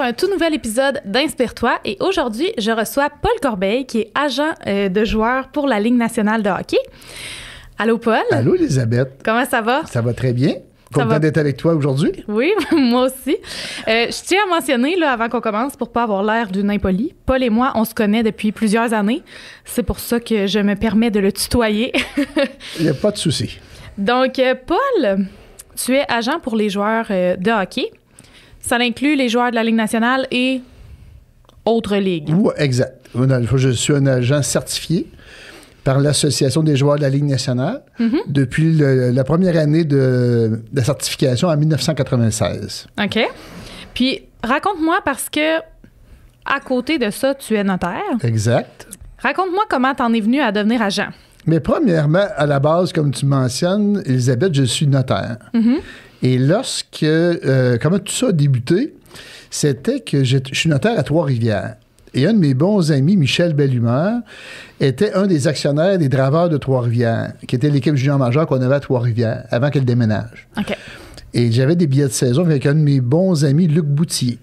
un tout nouvel épisode d'Inspire-toi et aujourd'hui, je reçois Paul Corbeil qui est agent de joueur pour la Ligue nationale de hockey. Allô, Paul? Allô, Elisabeth. Comment ça va? Ça va très bien. Content d'être avec toi aujourd'hui. Oui, moi aussi. Je tiens à mentionner, là, avant qu'on commence, pour pas avoir l'air d'une impolie, Paul et moi, on se connaît depuis plusieurs années. C'est pour ça que je me permets de le tutoyer. Il n'y a pas de souci. Donc, Paul, tu es agent pour les joueurs de hockey. Ça inclut les joueurs de la Ligue nationale et autres ligues. Oui, exact. Je suis un agent certifié par l'Association des joueurs de la Ligue nationale depuis la première année de certification en 1996. OK. Puis, raconte-moi, parce que à côté de ça, tu es notaire. Exact. Raconte-moi comment t'en es venu à devenir agent. Mais premièrement, à la base, comme tu mentionnes, Elisabeth, je suis notaire. Et comment tout ça a débuté, c'était que je suis notaire à Trois-Rivières. Et un de mes bons amis, Michel Bellumeur, était un des actionnaires des Draveurs de Trois-Rivières, qui était l'équipe junior majeure qu'on avait à Trois-Rivières, avant qu'elle déménage. OK. Et j'avais des billets de saison avec un de mes bons amis, Luc Boutier.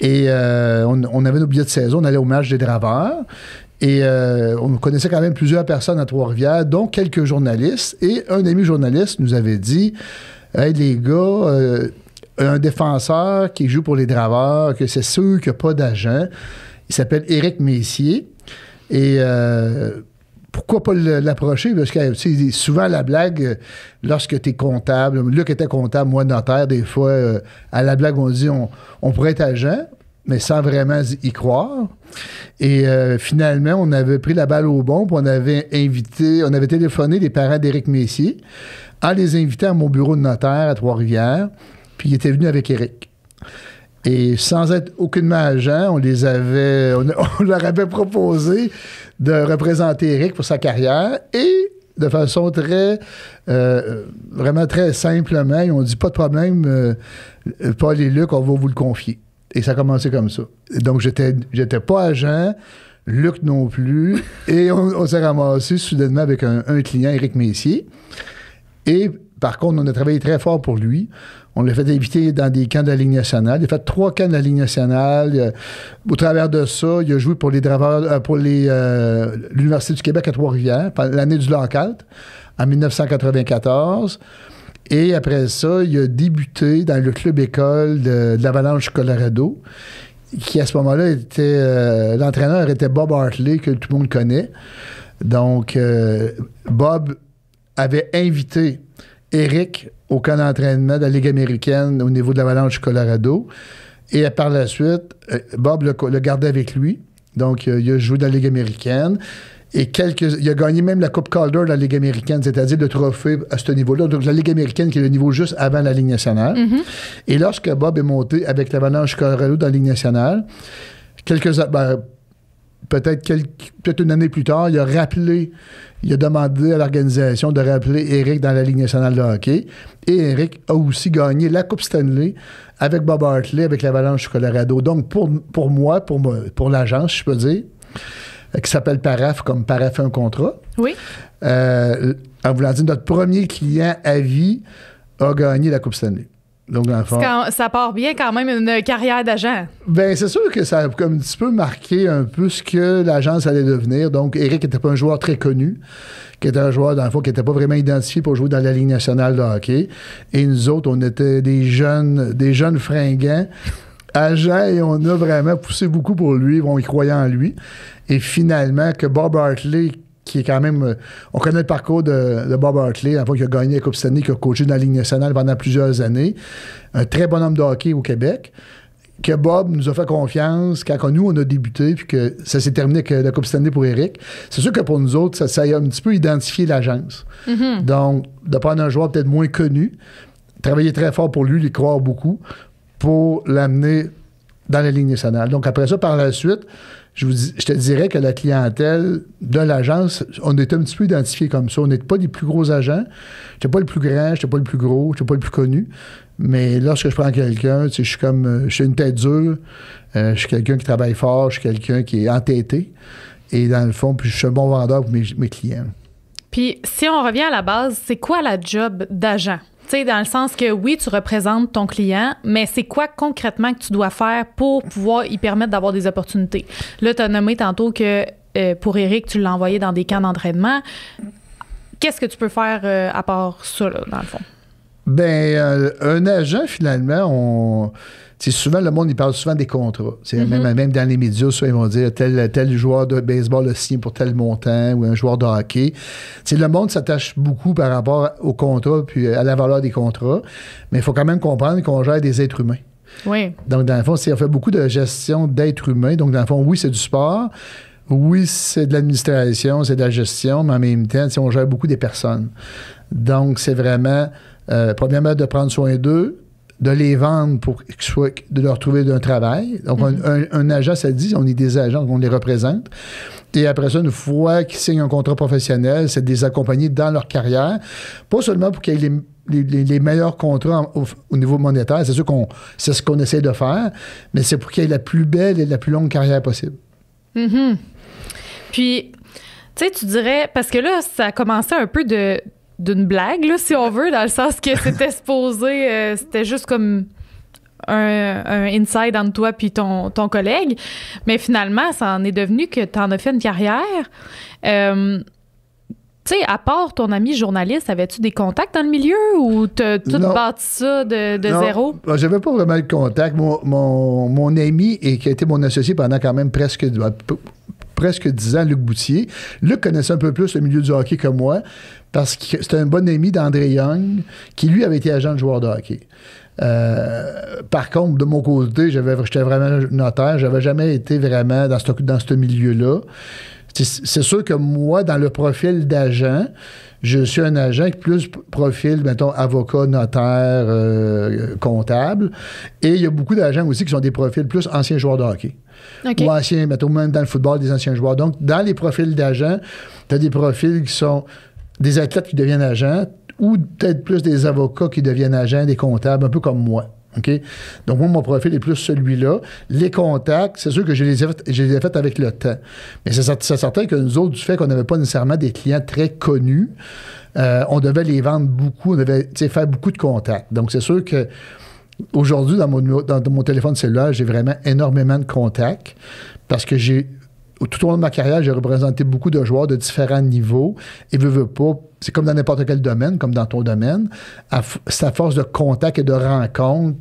Et on avait nos billets de saison, on allait au match des Draveurs. Et on connaissait quand même plusieurs personnes à Trois-Rivières, dont quelques journalistes. Et un ami journaliste nous avait dit « Hey, les gars, un défenseur qui joue pour les Draveurs, que c'est sûr qu'il n'y a pas d'agent. Il s'appelle Éric Messier. Et pourquoi pas l'approcher? Parce que souvent, la blague, lorsque tu es comptable, Luc était comptable, moi notaire, des fois, à la blague, on dit on pourrait être agent, mais sans vraiment y croire. Et finalement, on avait pris la balle au bon, puis on avait téléphoné les parents d'Éric Messier en les invitant à mon bureau de notaire à Trois-Rivières, puis il était venu avec Éric. Et sans être aucunement agent, on leur avait proposé de représenter Éric pour sa carrière et de façon vraiment très simplement, ils ont dit pas de problème, Paul et Luc, on va vous le confier. Et ça a commencé comme ça. Donc, j'étais pas agent, Luc non plus, et on s'est ramassé soudainement avec un client, Éric Messier. Et par contre, on a travaillé très fort pour lui. On l'a fait inviter dans des camps de la Ligue nationale. Il a fait 3 camps de la Ligue nationale. Au travers de ça, il a joué pour les Draveurs, pour l'Université du Québec à Trois-Rivières, l'année du lockout, en 1994. Et après ça, il a débuté dans le club école de l'Avalanche Colorado, qui à ce moment-là était... l'entraîneur était Bob Hartley, que tout le monde connaît. Donc, Bob avait invité Éric au camp d'entraînement de la Ligue américaine au niveau de l'Avalanche Colorado. Et par la suite, Bob le gardait avec lui. Donc, il a joué dans la Ligue américaine. Et il a gagné même la Coupe Calder de la Ligue américaine, c'est-à-dire le trophée à ce niveau-là. Donc, la Ligue américaine, qui est le niveau juste avant la Ligue nationale. Et lorsque Bob est monté avec l'Avalanche Colorado dans la Ligue nationale, peut-être une année plus tard, il a demandé à l'organisation de rappeler Éric dans la Ligue nationale de hockey. Et Éric a aussi gagné la Coupe Stanley avec Bob Hartley, avec l'Avalanche Colorado. Donc, pour l'agence, je peux dire, qui s'appelle Paraf, comme Paraf un contrat. Oui. En voulant dire, notre premier client à vie a gagné la Coupe Stanley. Donc, dans le fond, ça part bien quand même une carrière d'agent. Bien, c'est sûr que ça a comme un petit peu marqué un peu ce que l'agence allait devenir. Donc, Éric n'était pas un joueur très connu, qui était un joueur, dans le fond, qui n'était pas vraiment identifié pour jouer dans la Ligue nationale de hockey. Et nous autres, on était des jeunes fringants, agents, et on a vraiment poussé beaucoup pour lui. On y croyait en lui. Et finalement, que Bob Hartley, qui est quand même... on connaît le parcours de Bob Hartley, qui a gagné la Coupe Stanley, qui a coaché dans la Ligue nationale pendant plusieurs années. Un très bon homme de hockey au Québec. Que Bob nous a fait confiance quand nous, on a débuté, puis que ça s'est terminé avec la Coupe Stanley pour Éric. C'est sûr que pour nous autres, ça a un petit peu identifié l'agence. Donc, de prendre un joueur peut-être moins connu, travailler très fort pour lui, lui croire beaucoup, pour l'amener dans la Ligue nationale. Donc, après ça, par la suite... Je te dirais que la clientèle de l'agence, on était un petit peu identifiés comme ça. On n'était pas les plus gros agents. Je n'étais pas le plus grand, je n'étais pas le plus gros, je n'étais pas le plus connu. Mais lorsque je prends quelqu'un, je suis une tête dure, je suis quelqu'un qui travaille fort, je suis quelqu'un qui est entêté. Et dans le fond, puis je suis un bon vendeur pour mes clients. Puis, si on revient à la base, c'est quoi la job d'agent? Tu sais, dans le sens que oui, tu représentes ton client, mais c'est quoi concrètement que tu dois faire pour pouvoir y permettre d'avoir des opportunités? Là, tu as nommé tantôt que pour Éric, tu l'as envoyé dans des camps d'entraînement. Qu'est-ce que tu peux faire à part ça, là, dans le fond? Ben, un agent, finalement, souvent, le monde, il parle souvent des contrats. Même dans les médias, ils vont dire tel joueur de baseball a signé pour tel montant ou un joueur de hockey. Le monde s'attache beaucoup par rapport au contrat puis à la valeur des contrats. Mais il faut quand même comprendre qu'on gère des êtres humains. Oui. Donc, dans le fond, on fait beaucoup de gestion d'êtres humains. Donc, dans le fond, oui, c'est du sport. Oui, c'est de l'administration, c'est de la gestion, mais en même temps, on gère beaucoup des personnes. Donc, c'est vraiment, premièrement, de prendre soin d'eux, de les vendre pour de leur trouver un travail. Donc, un agent, ça dit, on est des agents, on les représente. Et après ça, une fois qu'ils signent un contrat professionnel, c'est de les accompagner dans leur carrière, pas seulement pour qu'ils aient les meilleurs contrats au niveau monétaire, c'est sûr c'est ce qu'on essaie de faire, mais c'est pour qu'ils aient la plus belle et la plus longue carrière possible. Mm-hmm. Puis, tu sais, tu dirais, parce que là, ça a commencé un peu d'une blague, là, si on veut, dans le sens que c'était supposé, c'était juste comme un inside entre toi puis ton collègue, mais finalement, ça en est devenu que tu en as fait une carrière. Tu sais, à part ton ami journaliste, avais-tu des contacts dans le milieu ou t'as tout bâti ça de zéro? Non, j'avais pas vraiment de contact. Mon ami, et qui a été mon associé pendant quand même presque 10 ans, Luc Boutier. Luc connaissait un peu plus le milieu du hockey que moi parce que c'était un bon ami d'André Young qui, lui, avait été agent de joueur de hockey. Par contre, de mon côté, j'étais vraiment notaire. J'avais jamais été vraiment dans ce milieu-là. C'est sûr que moi, dans le profil d'agent, je suis un agent qui plus profil, mettons, avocat, notaire, comptable. Et il y a beaucoup d'agents aussi qui sont des profils plus anciens joueurs de hockey. Okay. Ou anciens, mettons, même dans le football, des anciens joueurs. Donc, dans les profils d'agents, tu as des profils qui sont des athlètes qui deviennent agents ou peut-être plus des avocats qui deviennent agents, des comptables, un peu comme moi. OK? Donc, moi, mon profil est plus celui-là. Les contacts, c'est sûr que je les ai faits avec le temps. Mais c'est certain que nous autres, du fait qu'on n'avait pas nécessairement des clients très connus, on devait les vendre beaucoup, on devait faire beaucoup de contacts. Donc, c'est sûr que aujourd'hui, dans mon téléphone cellulaire, j'ai vraiment énormément de contacts parce que tout au long de ma carrière, j'ai représenté beaucoup de joueurs de différents niveaux et veux pas, c'est comme dans n'importe quel domaine, comme dans ton domaine, c'est à force de contacts et de rencontres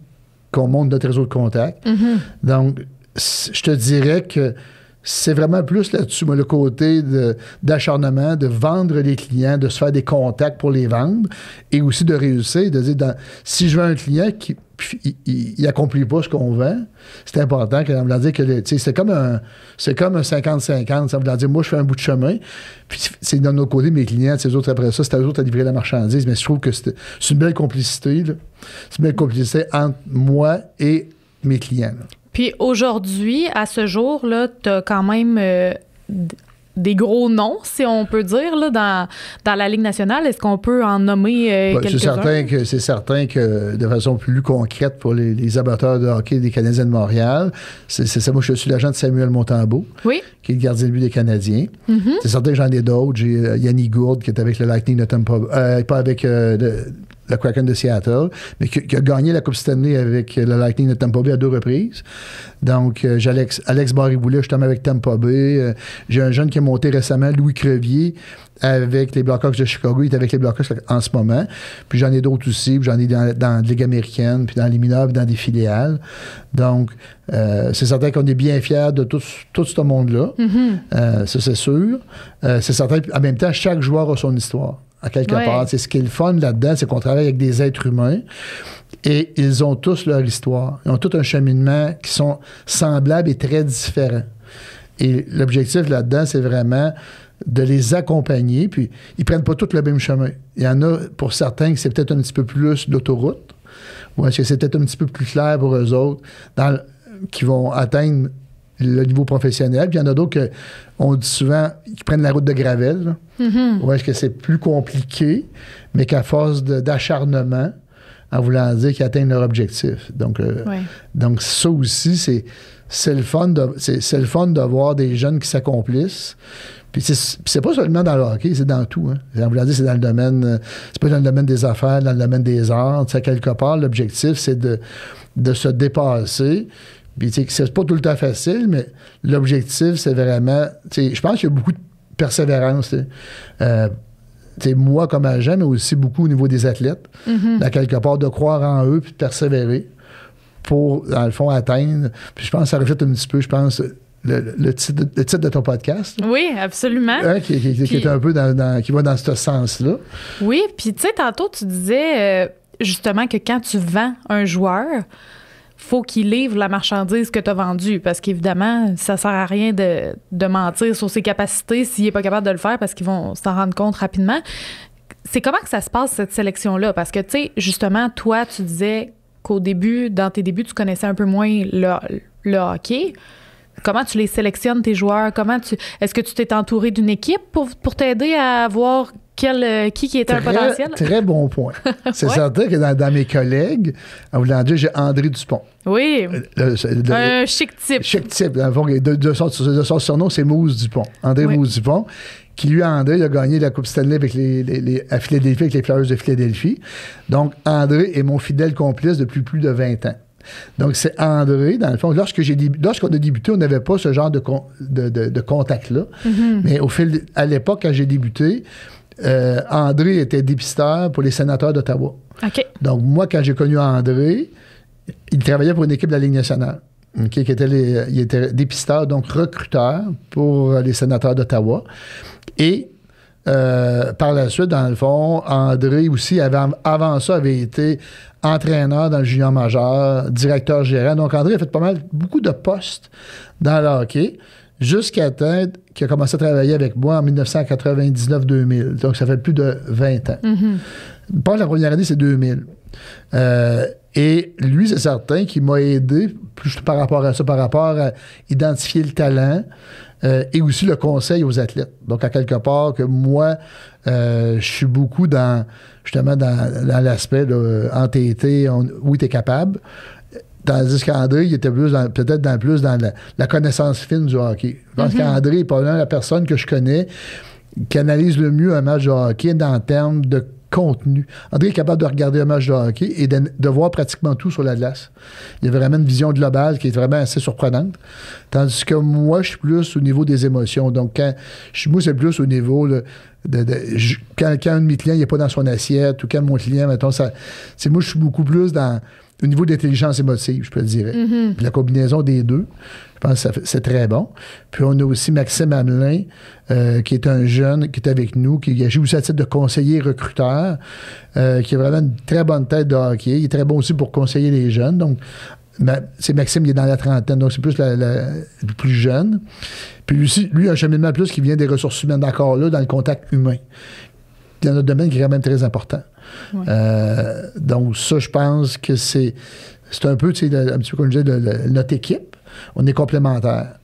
qu'on monte notre réseau de contacts. Mm-hmm. Donc, je te dirais que c'est vraiment plus là-dessus, moi, le côté d'acharnement, de vendre les clients, de se faire des contacts pour les vendre et aussi de réussir, de dire, si je veux un client qui il accomplit pas ce qu'on vend, c'est important que, ça veut dire que c'est comme un 50-50, ça veut dire moi je fais un bout de chemin, puis c'est de notre côté mes clients, ces autres après ça, c'est à eux autres à livrer la marchandise, mais je trouve que c'est une belle complicité, là. C'est une belle complicité entre moi et mes clients, là. Puis aujourd'hui, à ce jour, là, t'as quand même des gros noms, si on peut dire, là, dans la Ligue nationale. Est-ce qu'on peut en nommer quelques-uns? C'est certain que de façon plus concrète pour les amateurs de hockey des Canadiens de Montréal, c'est ça. Moi, je suis l'agent de Samuel Montembeault, oui, qui est le gardien de but des Canadiens. Mm-hmm. C'est certain que j'en ai d'autres. J'ai Yannick Gourde, qui est avec le Lightning de Tampa Bay, pas avec le Kraken de Seattle, mais qui a gagné la Coupe Stanley avec le Lightning de Tampa Bay à 2 reprises. Donc, j'ai Alex Barré-Boulet, justement, avec Tampa Bay. J'ai un jeune qui est monté récemment, Louis Crevier, avec les Blackhawks de Chicago. Il est avec les Blackhawks en ce moment. Puis j'en ai d'autres aussi. Puis j'en ai dans la Ligue américaine, puis dans les mineurs, puis dans des filiales. Donc, c'est certain qu'on est bien fiers de tout ce monde-là. Mm-hmm. Ça, c'est sûr. C'est certain. En même temps, chaque joueur a son histoire. À quelque part. C'est ce qui est le fun là-dedans, c'est qu'on travaille avec des êtres humains et ils ont tous leur histoire. Ils ont tout un cheminement qui sont semblables et très différents. Et l'objectif là-dedans, c'est vraiment de les accompagner, puis ils prennent pas tous le même chemin. Il y en a, pour certains, que c'est peut-être un petit peu plus d'autoroute, ou est-ce que c'est peut-être un petit peu plus clair pour eux autres, qui vont atteindre le niveau professionnel. Puis il y en a d'autres qu'on dit souvent qui prennent la route de Gravel. Mm-hmm. Ou est-ce que c'est plus compliqué, mais qu'à force d'acharnement, en voulant dire qu'ils atteignent leur objectif. Donc ça aussi, c'est le fun de voir des jeunes qui s'accomplissent. Puis c'est pas seulement dans le hockey, c'est dans tout. Hein. On vous l'a dit, c'est dans le domaine, c'est pas dans le domaine des affaires, dans le domaine des arts. T'sais, quelque part, l'objectif, c'est de se dépasser. Puis c'est pas tout le temps facile, mais l'objectif, c'est vraiment... Je pense qu'il y a beaucoup de persévérance. Moi, comme agent, mais aussi beaucoup au niveau des athlètes. À quelque part, de croire en eux puis de persévérer pour, dans le fond, atteindre. Puis je pense que ça reflète un petit peu, le titre de ton podcast. Oui, absolument. Hein, qui est un peu qui va dans ce sens-là. Oui, puis tu sais, tantôt, tu disais justement que quand tu vends un joueur, faut qu'il livre la marchandise que tu as vendue, parce qu'évidemment, ça sert à rien de mentir sur ses capacités s'il n'est pas capable de le faire, parce qu'ils vont s'en rendre compte rapidement. C'est comment que ça se passe, cette sélection-là? Parce que, tu sais, justement, toi, tu disais qu'au début, dans tes débuts, tu connaissais un peu moins le hockey. Comment tu les sélectionnes, tes joueurs? Est-ce que tu t'es entouré d'une équipe pour t'aider à voir qui était un potentiel? Très bon point. C'est certain que dans mes collègues, en voulant dire, j'ai André Dupont. Oui. Un chic type. Chic type. Dans le fond, de son surnom, c'est Mousse Dupont. André Mousse Dupont, qui lui, André, il a gagné la Coupe Stanley à Philadelphie avec les Flyers de Philadelphie. Donc, André est mon fidèle complice depuis plus de 20 ans. Donc, c'est André, dans le fond. Lorsqu'on a débuté, on n'avait pas ce genre de contact-là. Mais à l'époque, quand j'ai débuté, André était dépisteur pour les Sénateurs d'Ottawa. Okay. Donc, moi, quand j'ai connu André, il travaillait pour une équipe de la Ligue nationale. Okay, il était dépisteur, donc recruteur pour les Sénateurs d'Ottawa. Et par la suite, dans le fond, André aussi, avant ça, avait été entraîneur dans le junior majeur, directeur gérant. Donc, André a fait beaucoup de postes dans le hockey, jusqu'à temps qu'il a commencé à travailler avec moi en 1999-2000. Donc, ça fait plus de 20 ans. Je pense que la première année, c'est 2000. Et lui, c'est certain qu'il m'a aidé plus par rapport à ça, par rapport à identifier le talent et aussi le conseil aux athlètes. Donc, à quelque part, que moi, je suis beaucoup justement dans l'aspect entêté, oui, tu es capable. Tandis qu'André, il était peut-être plus dans la connaissance fine du hockey. Je pense qu'André est probablement la personne que je connais qui analyse le mieux un match de hockey dans le terme de contenu. André est capable de regarder un match de hockey et de voir pratiquement tout sur la glace. Il a vraiment une vision globale qui est vraiment assez surprenante. Tandis que moi, je suis plus au niveau des émotions. Donc, moi, c'est plus au niveau quand un de mes clients n'est pas dans son assiette ou quand mon client, mettons, moi, je suis beaucoup plus au niveau d'intelligence émotive, je peux le dire. Puis la combinaison des deux, je pense que c'est très bon. Puis on a aussi Maxime Hamelin, qui est un jeune qui est avec nous, qui agit aussi à titre de conseiller recruteur, qui a vraiment une très bonne tête de hockey. Il est très bon aussi pour conseiller les jeunes. Donc, c'est Maxime, il est dans la trentaine, donc c'est plus le plus jeune. Puis lui, un cheminement plus qui vient des ressources humaines, d'accord là, dans le contact humain. Dans notre domaine qui est quand même très important. Ouais. Donc, ça, je pense que c'est un peu, tu sais, un petit peu comme je disais, notre équipe. On est complémentaires.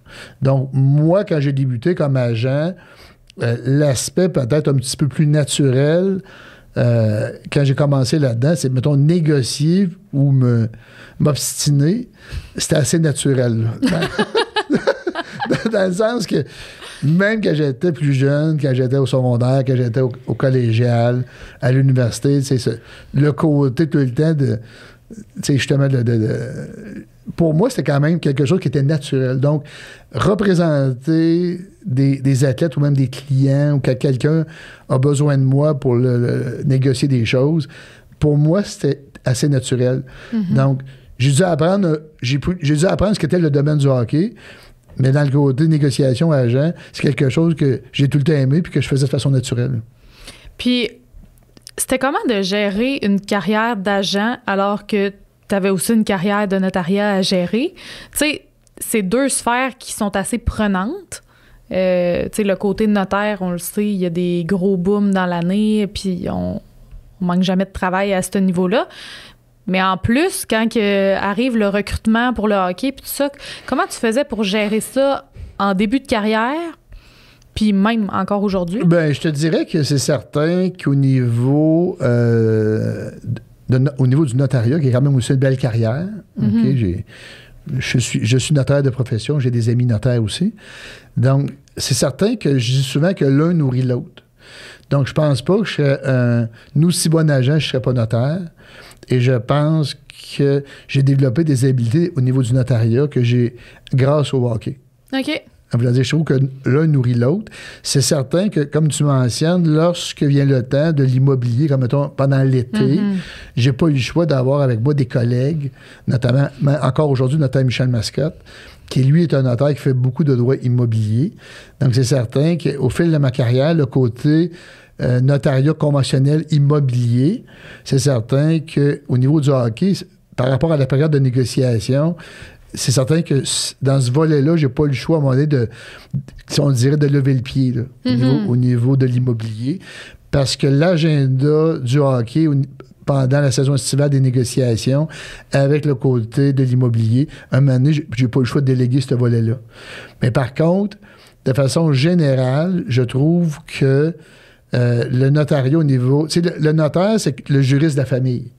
Donc, moi, quand j'ai débuté comme agent, l'aspect peut-être un petit peu plus naturel, quand j'ai commencé là-dedans, c'est, mettons, négocier ou m'obstiner, c'était assez naturel. Dans le sens que même quand j'étais plus jeune, quand j'étais au secondaire, quand j'étais au collégial, à l'université, le côté tout le temps justement pour moi, c'était quand même quelque chose qui était naturel. Donc, représenter des athlètes ou même des clients ou que quelqu'un a besoin de moi pour négocier des choses, pour moi, c'était assez naturel. Donc, j'ai dû apprendre ce qu'était le domaine du hockey. Mais dans le côté négociation agent, c'est quelque chose que j'ai tout le temps aimé puis que je faisais de façon naturelle. Puis, c'était comment de gérer une carrière d'agent alors que tu avais aussi une carrière de notariat à gérer? Tu sais, c'est deux sphères qui sont assez prenantes. Tu sais, le côté de notaire, on le sait, il y a des gros booms dans l'année, puis on manque jamais de travail à ce niveau-là. Mais en plus, quand arrive le recrutement pour le hockey puis tout ça, comment tu faisais pour gérer ça en début de carrière puis même encore aujourd'hui? Ben, je te dirais que c'est certain qu'au niveau au niveau du notariat, qui est quand même aussi une belle carrière, okay, je suis notaire de profession, j'ai des amis notaires aussi. Donc, c'est certain que je dis souvent que l'un nourrit l'autre. Donc, je pense pas que je serais un aussi bon agent, je ne serais pas notaire. Et je pense que j'ai développé des habiletés au niveau du notariat que j'ai grâce au hockey. OK. Je trouve que l'un nourrit l'autre. C'est certain que, comme tu mentionnes, lorsque vient le temps de l'immobilier, comme mettons pendant l'été, j'ai pas eu le choix d'avoir avec moi des collègues, notamment, encore aujourd'hui, le notaire Michel Mascotte, qui lui est un notaire qui fait beaucoup de droits immobiliers. Donc, c'est certain qu'au fil de ma carrière, le côté notariat conventionnel immobilier, c'est certain qu'au niveau du hockey, par rapport à la période de négociation, c'est certain que dans ce volet-là, j'ai pas eu le choix à un moment donné on dirait, de lever le pied là, au niveau de l'immobilier. Parce que l'agenda du hockey pendant la saison estivale des négociations, avec le côté de l'immobilier, à un moment donné, j'ai pas eu le choix de déléguer ce volet-là. Mais par contre, de façon générale, je trouve que le notariat au niveau... Tu sais, le notaire, c'est le juriste de la famille.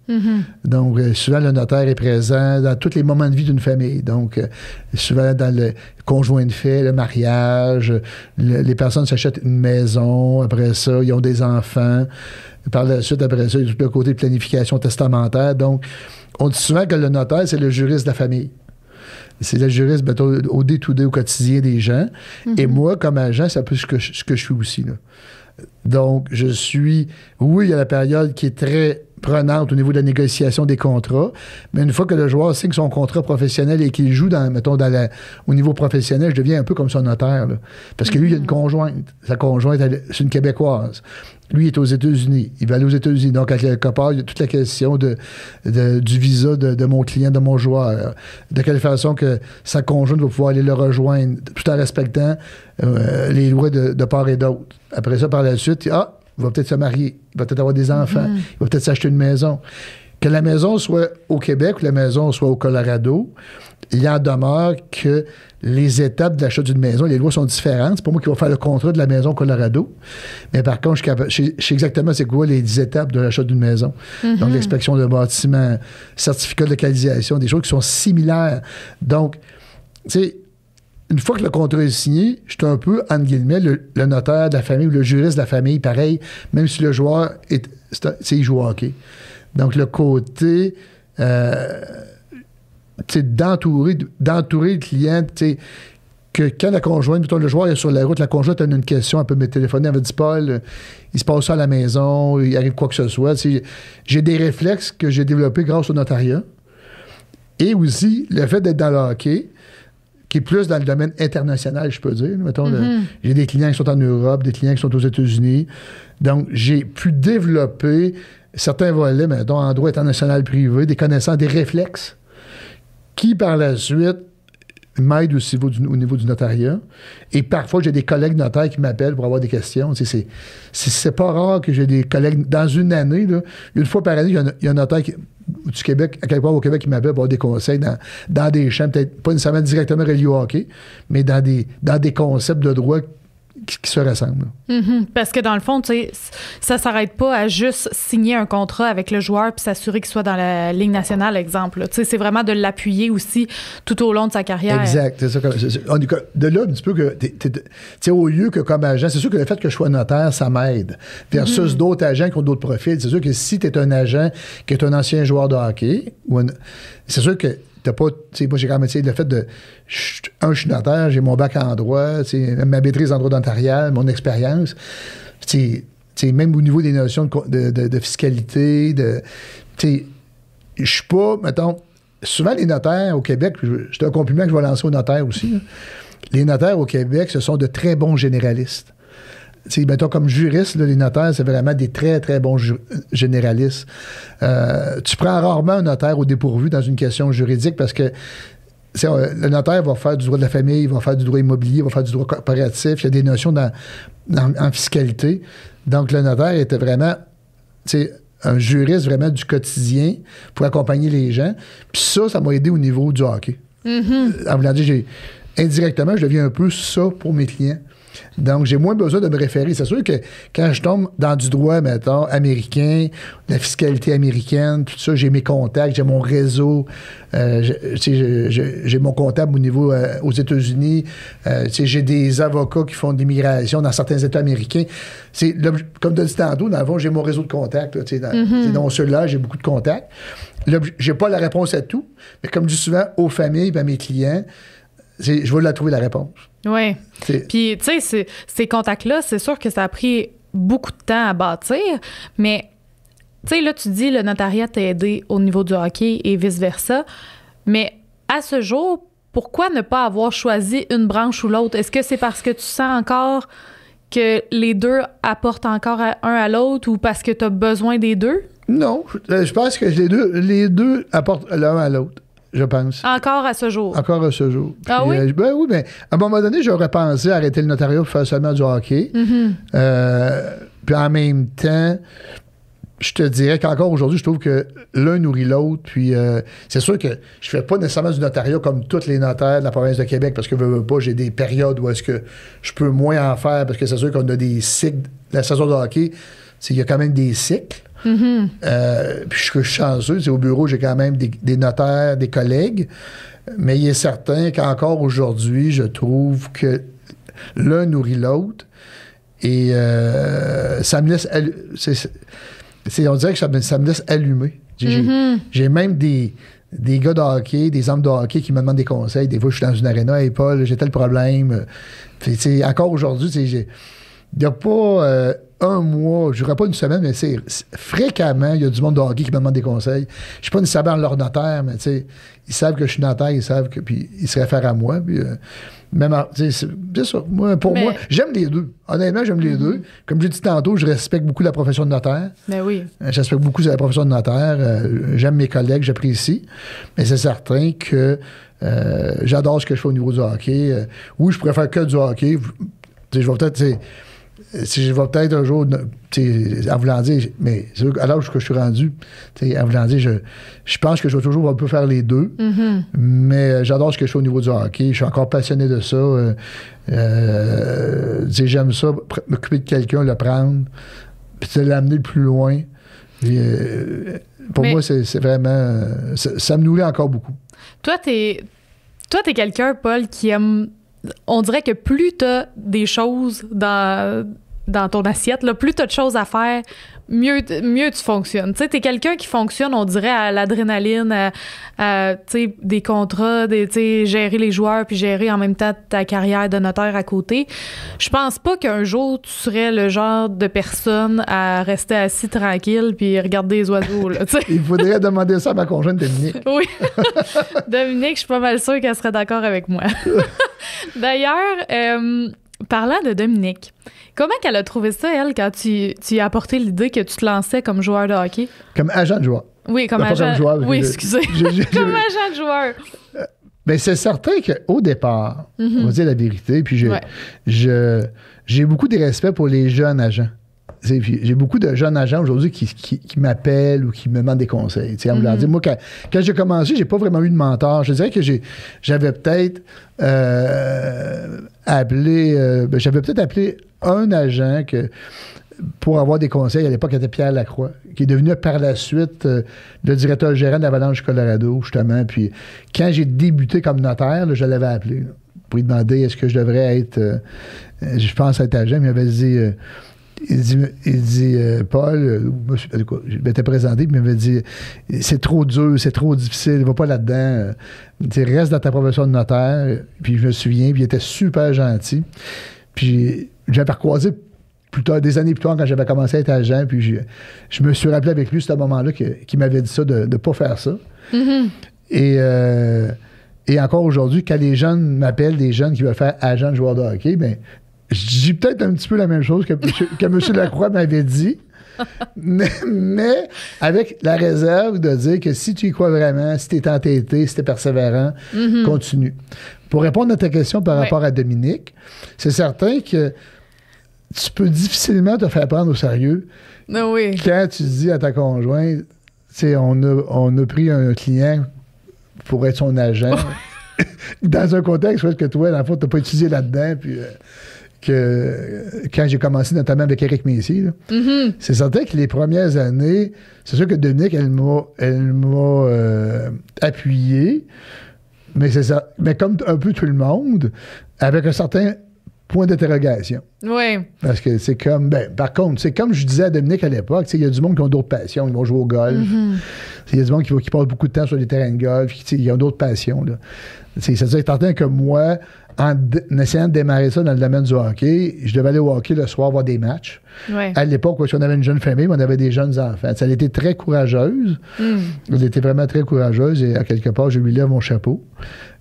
Donc, souvent, le notaire est présent dans tous les moments de vie d'une famille. Donc, souvent, dans le conjoint de fait, le mariage, les personnes s'achètent une maison. Après ça, ils ont des enfants. Par la suite, après ça, il y a tout le côté de planification testamentaire. Donc, on dit souvent que le notaire, c'est le juriste de la famille. C'est le juriste au day-to-day, au quotidien des gens. Et moi, comme agent, c'est un peu ce que je suis aussi, là. Donc, je suis... Oui, il y a la période qui est très prenante au niveau de la négociation des contrats, mais une fois que le joueur signe son contrat professionnel et qu'il joue au niveau professionnel, je deviens un peu comme son notaire, là. Parce que lui, il a une conjointe. Sa conjointe, c'est une Québécoise. Lui, il est aux États-Unis. Il va aller aux États-Unis. Donc, à quelque part, il y a toute la question du visa de mon client, de mon joueur. De quelle façon que sa conjointe va pouvoir aller le rejoindre, tout en respectant les lois de part et d'autre. Après ça, par la suite, il va peut-être se marier. Il va peut-être avoir des enfants. Il va peut-être s'acheter une maison. Que la maison soit au Québec ou la maison soit au Colorado, il en demeure que les étapes de l'achat d'une maison, les lois sont différentes. C'est pas moi qui vais faire le contrat de la maison au Colorado. Mais par contre, je sais exactement c'est quoi les 10 étapes de l'achat d'une maison. Donc, l'inspection de bâtiment, certificat de localisation, des choses qui sont similaires. Donc, tu sais, une fois que le contrat est signé, je suis un peu, entre guillemets, le notaire de la famille ou le juriste de la famille, pareil, même si le joueur il joue au hockey. Donc, le côté d'entourer le client, que quand la conjointe, le joueur est sur la route, la conjointe a une question, elle peut me téléphoner, elle va dire Paul, il se passe ça à la maison, il arrive quoi que ce soit. J'ai des réflexes que j'ai développés grâce au notariat. Et aussi, le fait d'être dans le hockey, qui est plus dans le domaine international, je peux dire. Mettons, j'ai des clients qui sont en Europe, des clients qui sont aux États-Unis. Donc, j'ai pu développer certains volets, mettons, en droit international privé, des connaissances, des réflexes, qui, par la suite, m'aident aussi au niveau du notariat. Et parfois, j'ai des collègues notaires qui m'appellent pour avoir des questions. C'est pas rare que j'ai des collègues... Dans une année, là, une fois par année, il y a un notaire du Québec, à quelque part au Québec, qui m'appelle pour avoir des conseils dans des champs, peut-être pas nécessairement directement reliés au hockey, mais dans des concepts de droit qui se ressemblent. Parce que dans le fond, tu sais, ça s'arrête pas à juste signer un contrat avec le joueur puis s'assurer qu'il soit dans la Ligue nationale, exemple. Tu sais, c'est vraiment de l'appuyer aussi tout au long de sa carrière. Exact. C'est ça. De là, un petit peu que, tu sais, au lieu que comme agent, c'est sûr que le fait que je sois notaire, ça m'aide. Versus d'autres agents qui ont d'autres profils. C'est sûr que si tu es un agent qui est un ancien joueur de hockey, c'est sûr que t'as pas, tu sais, moi, j'ai quand même, tu sais, le fait de... je suis notaire, j'ai mon bac en droit, tu sais, ma maîtrise en droit notarial, mon expérience. Tu sais, même au niveau des notions de fiscalité, tu sais, je suis pas, mettons... Souvent, les notaires au Québec, c'est un compliment que je vais lancer aux notaires aussi, là. Les notaires au Québec, ce sont de très bons généralistes. T'sais, mettons, comme juriste, là, les notaires, c'est vraiment des très, très bons généralistes. Tu prends rarement un notaire au dépourvu dans une question juridique parce que le notaire va faire du droit de la famille, il va faire du droit immobilier, il va faire du droit corporatif, il y a des notions en fiscalité. Donc, le notaire était vraiment un juriste vraiment du quotidien pour accompagner les gens. Puis ça m'a aidé au niveau du hockey. En voulant dire, indirectement, je deviens un peu ça pour mes clients. Donc, j'ai moins besoin de me référer. C'est sûr que quand je tombe dans du droit, mettons, américain, la fiscalité américaine, tout ça, j'ai mes contacts, j'ai mon réseau, j'ai mon comptable au niveau aux États-Unis, j'ai des avocats qui font de l'immigration dans certains États américains. Comme tu as dit tantôt, dans le fond, j'ai mon réseau de contacts. Dans ceux-là, j'ai beaucoup de contacts. J'ai pas la réponse à tout, mais comme je dis souvent aux familles et à mes clients, je vais la trouver la réponse. Oui. Puis, tu sais, ces contacts-là, c'est sûr que ça a pris beaucoup de temps à bâtir, mais, tu sais, là, tu dis le notariat t'a aidé au niveau du hockey et vice-versa, mais à ce jour, pourquoi ne pas avoir choisi une branche ou l'autre? Est-ce que c'est parce que tu sens encore que les deux apportent encore un à l'autre ou parce que tu as besoin des deux? Non, je pense que les deux apportent l'un à l'autre. Je pense. Encore à ce jour? Encore à ce jour. Puis, ah oui? Oui, mais à un moment donné, j'aurais pensé arrêter le notariat pour faire seulement du hockey. Puis en même temps, je te dirais qu'encore aujourd'hui, je trouve que l'un nourrit l'autre. Puis c'est sûr que je fais pas nécessairement du notariat comme tous les notaires de la province de Québec parce que veux pas, j'ai des périodes où est-ce que je peux moins en faire parce que c'est sûr qu'on a des cycles. La saison de hockey, il y a quand même des cycles. Puis je suis chanceux, au bureau, j'ai quand même des notaires, des collègues, mais il est certain qu'encore aujourd'hui, je trouve que l'un nourrit l'autre et ça me laisse... on dirait que ça me laisse allumer. J'ai même des gars de hockey, des hommes de hockey qui me demandent des conseils. Des fois, je suis dans une aréna, hey Paul, j'ai tel problème. Puis, encore aujourd'hui, il n'y a pas... un mois, je dirais pas une semaine, mais c'est fréquemment, il y a du monde de hockey qui me demande des conseils. Je ne suis pas nécessairement leur notaire, mais ils savent que je suis notaire, ils savent que, puis ils se réfèrent à moi. Puis, même, c'est ça. Moi, moi, j'aime les deux. Honnêtement, j'aime les deux. Comme j'ai dit tantôt, je respecte beaucoup la profession de notaire. Ben oui. Je respecte beaucoup la profession de notaire. J'aime mes collègues, j'apprécie. Mais c'est certain que j'adore ce que je fais au niveau du hockey. Oui, je préfère que du hockey. Je vais peut-être... Si je vais peut-être un jour, en voulant dire, mais c'est sûr, à l'âge que je suis rendu, en voulant dire, je pense que je vais toujours un peu faire les deux, mais j'adore ce que je fais au niveau du hockey. Je suis encore passionné de ça. J'aime ça, m'occuper de quelqu'un, le prendre, puis l'amener plus loin. Puis, pour moi, c'est vraiment... ça me nourrit encore beaucoup. Toi, t'es quelqu'un, Paul, qui aime... On dirait que plus t'as des choses dans ton assiette, là, plus t'as de choses à faire, mieux tu fonctionnes. Tu sais, t'es quelqu'un qui fonctionne, on dirait, à l'adrénaline, à des contrats, gérer les joueurs, puis gérer en même temps ta carrière de notaire à côté. Je pense pas qu'un jour, tu serais le genre de personne à rester assis tranquille puis regarder les oiseaux. Là, il faudrait demander ça à ma conjointe Dominique. Oui. Dominique, je suis pas mal sûre qu'elle serait d'accord avec moi. D'ailleurs, parlant de Dominique, comment qu'elle a trouvé ça, elle, quand tu as apporté l'idée que tu te lançais comme joueur de hockey? Comme agent de joueur. Oui, comme agent. Comme joueur, oui, excusez. Comme agent de joueur. Bien, c'est certain qu'au départ, on va dire la vérité, puis j'ai beaucoup de respect pour les jeunes agents. J'ai beaucoup de jeunes agents aujourd'hui qui m'appellent ou qui me demandent des conseils. Moi, quand j'ai commencé, j'ai pas vraiment eu de mentor. Je dirais que j'avais peut-être appelé un agent pour avoir des conseils. À l'époque, c'était Pierre Lacroix, qui est devenu par la suite le directeur gérant d'Avalanche Colorado, justement. Puis quand j'ai débuté comme notaire, là, je l'avais appelé pour lui demander est-ce que je devrais être, je pense, être agent. Il m'avait dit... Il dit Paul, je m'étais présenté, puis il m'avait dit c'est trop dur, c'est trop difficile, va pas là-dedans. Reste dans ta profession de notaire. Puis je me souviens, puis il était super gentil. Puis j'avais recroisé des années plus tard, quand j'avais commencé à être agent, puis je me suis rappelé avec lui, ce moment-là, qu'il m'avait dit ça, de ne pas faire ça. Et encore aujourd'hui, quand les jeunes m'appellent, des jeunes qui veulent faire agent de joueur de hockey, bien, je dis peut-être un petit peu la même chose que M. Lacroix m'avait dit, mais avec la réserve de dire que si tu y crois vraiment, si tu es entêté, si tu es persévérant, continue. Pour répondre à ta question par rapport à Dominique, c'est certain que tu peux difficilement te faire prendre au sérieux quand tu dis à ta conjointe, on a pris un client pour être son agent, dans un contexte où est-ce que toi, dans le fond, tu n'as pas utilisé là-dedans, puis... que quand j'ai commencé notamment avec Éric Messier, là, c'est certain que les premières années, c'est sûr que Dominique, elle m'a appuyé, mais c'est ça. Mais comme un peu tout le monde, avec un certain point d'interrogation. Oui. Parce que c'est comme... par contre, c'est comme je disais à Dominique à l'époque, il y a du monde qui ont d'autres passions. Ils vont jouer au golf. Il y a du monde qui passe beaucoup de temps sur les terrains de golf. Ils ont d'autres passions. C'est certain que moi, en essayant de démarrer ça dans le domaine du hockey, je devais aller au hockey le soir voir des matchs. Ouais. À l'époque, si on avait une jeune famille, mais on avait des jeunes enfants. Elle était très courageuse. Elle était vraiment très courageuse et à quelque part, je lui lève mon chapeau.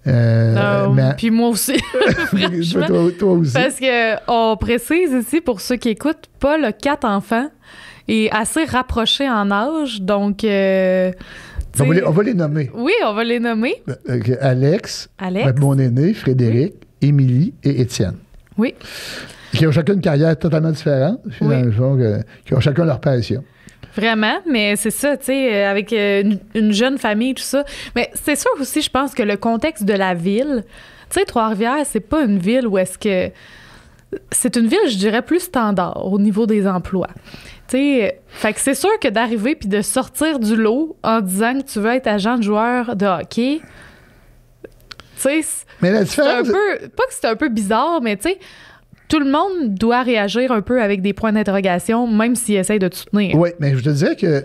Puis moi aussi. Franchement, toi aussi. Parce qu'on précise ici, pour ceux qui écoutent, Paul a 4 enfants et assez rapprochés en âge. Donc, on va les nommer. Oui, on va les nommer. Alex. Mon aîné, Frédéric, Émilie et Étienne. Oui. Qui ont chacun une carrière totalement différente, finalement, qui ont chacun leur passion. Vraiment, mais c'est ça, tu sais, avec une jeune famille, tout ça. Mais c'est sûr aussi, je pense que le contexte de la ville, tu sais, Trois-Rivières, c'est pas une ville où est-ce que... C'est une ville, je dirais, plus standard au niveau des emplois. Tu sais, fait que c'est sûr que d'arriver puis de sortir du lot en disant que tu veux être agent de joueur de hockey, tu sais, mais la différence... pas que c'est un peu bizarre, mais tu sais, tout le monde doit réagir un peu avec des points d'interrogation, même s'il essaye de te soutenir. Oui, mais je te dirais que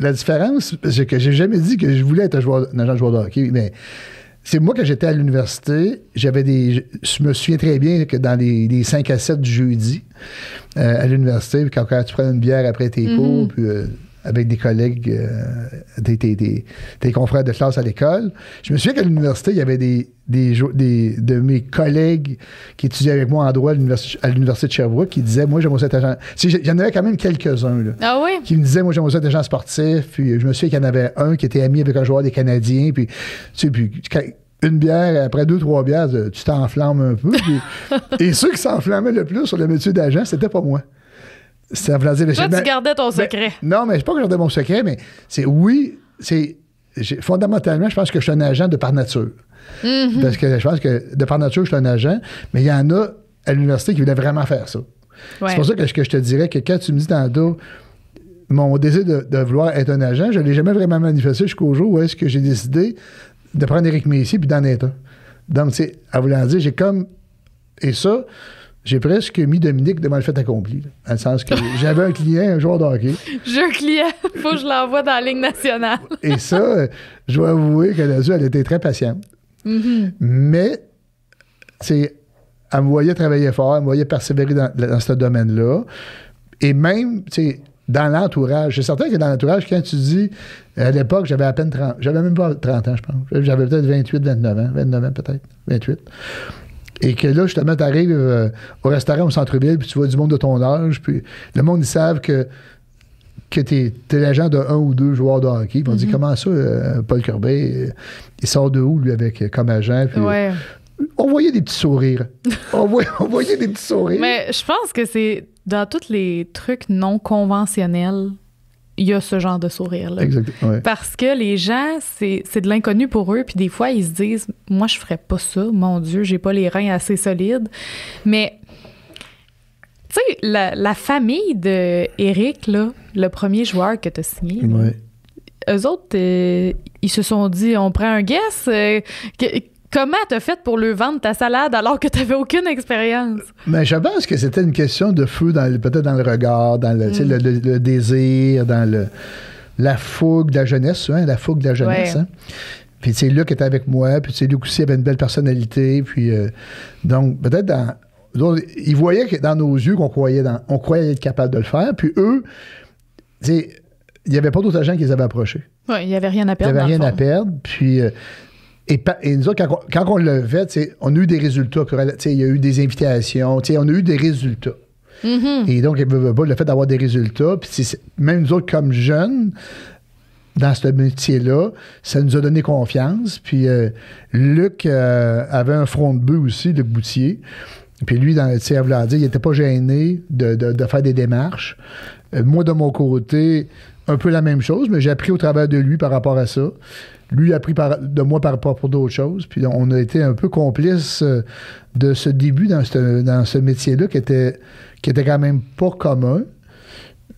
la différence, c'est que j'ai jamais dit que je voulais être un agent de joueur de hockey, mais c'est moi, quand j'étais à l'université, je me souviens très bien que dans les 5 à 7 du jeudi, à l'université, quand tu prends une bière après tes cours, puis avec des collègues, tes confrères de classe à l'école, je me souviens qu'à l'université, il y avait de mes collègues qui étudiaient avec moi en droit à l'université de Sherbrooke qui disaient, moi, j'aimerais être agent... Il y en avait quand même quelques-uns, là, qui me disaient, moi, j'aimerais être agent sportif, puis je me souviens qu'il y en avait un qui était ami avec un joueur des Canadiens, puis, une bière, après 2-3 bières, tu t'enflammes un peu, et ceux qui s'enflammaient le plus sur le métier d'agent, c'était pas moi. Ça veut dire, toi, tu gardais ton secret. Non, mais je ne sais pas que je gardais mon secret, mais fondamentalement, je pense que je suis un agent de par nature. Parce que je pense que de par nature, je suis un agent, mais il y en a à l'université qui voulaient vraiment faire ça. Ouais. C'est pour ça que je te dirais que quand tu me dis tantôt mon désir de vouloir être un agent, je ne l'ai jamais vraiment manifesté jusqu'au jour où est-ce que j'ai décidé de prendre Éric Messier puis d'en être un. Donc, tu sais, à vouloir dire, j'ai comme... Et ça... J'ai presque mis Dominique devant le fait accompli. Là, dans le sens que j'avais un client, un joueur de hockey. J'ai un client, faut que je l'envoie dans la Ligue nationale. Et ça, je dois avouer qu'elle elle était très patiente. Mais, elle me voyait travailler fort, elle me voyait persévérer dans ce domaine-là. Et même, dans l'entourage, c'est certain que dans l'entourage, quand tu dis, à l'époque, j'avais à peine 30, j'avais même pas 30 ans, je pense. J'avais peut-être 28, 29 ans, peut-être, 28. Et que là, justement, tu arrives au restaurant au centre-ville, puis tu vois du monde de ton âge, puis le monde, ils savent que t'es l'agent de 1 ou 2 joueurs de hockey. Puis on dit, comment ça, Paul Corbeil, il sort de où, lui, comme agent? Puis, on voyait des petits sourires. on voyait des petits sourires. Mais je pense que c'est dans tous les trucs non conventionnels, il y a ce genre de sourire-là. Exactement. Ouais. Parce que les gens, c'est de l'inconnu pour eux, puis des fois, ils se disent « Moi, je ferais pas ça, mon Dieu, j'ai pas les reins assez solides. » Mais, tu sais, la famille d'Éric, là, le premier joueur que tu as signé, eux autres, ils se sont dit « On prend un guess. Comment t'as fait pour lui vendre ta salade alors que t'avais aucune expérience? » Mais je pense que c'était une question de feu, peut-être dans le regard, dans le désir, dans la fougue de la jeunesse, la fougue de la jeunesse. Ouais. Hein? Puis c'est Luc était avec moi, puis Luc aussi avait une belle personnalité, puis donc peut-être ils voyaient que dans nos yeux qu'on croyait être capable de le faire, puis eux, il n'y avait pas d'autres agents qui les avaient approchés. Oui, il n'y avait rien à perdre. Il n'y avait rien à perdre, puis... Et nous autres, quand on l'a fait, on a eu des résultats. Il y a eu des invitations. On a eu des résultats. Et donc, le fait d'avoir des résultats, puis même nous autres, comme jeunes, dans ce métier-là, ça nous a donné confiance. Puis Luc avait un front de bœuf aussi, Luc Boutier. Puis lui, il n'était pas gêné de faire des démarches. Moi, de mon côté... un peu la même chose, mais j'ai appris au travers de lui par rapport à ça. Lui a appris de moi par rapport à d'autres choses. Puis on a été un peu complices de ce début dans ce métier-là qui était quand même pas commun.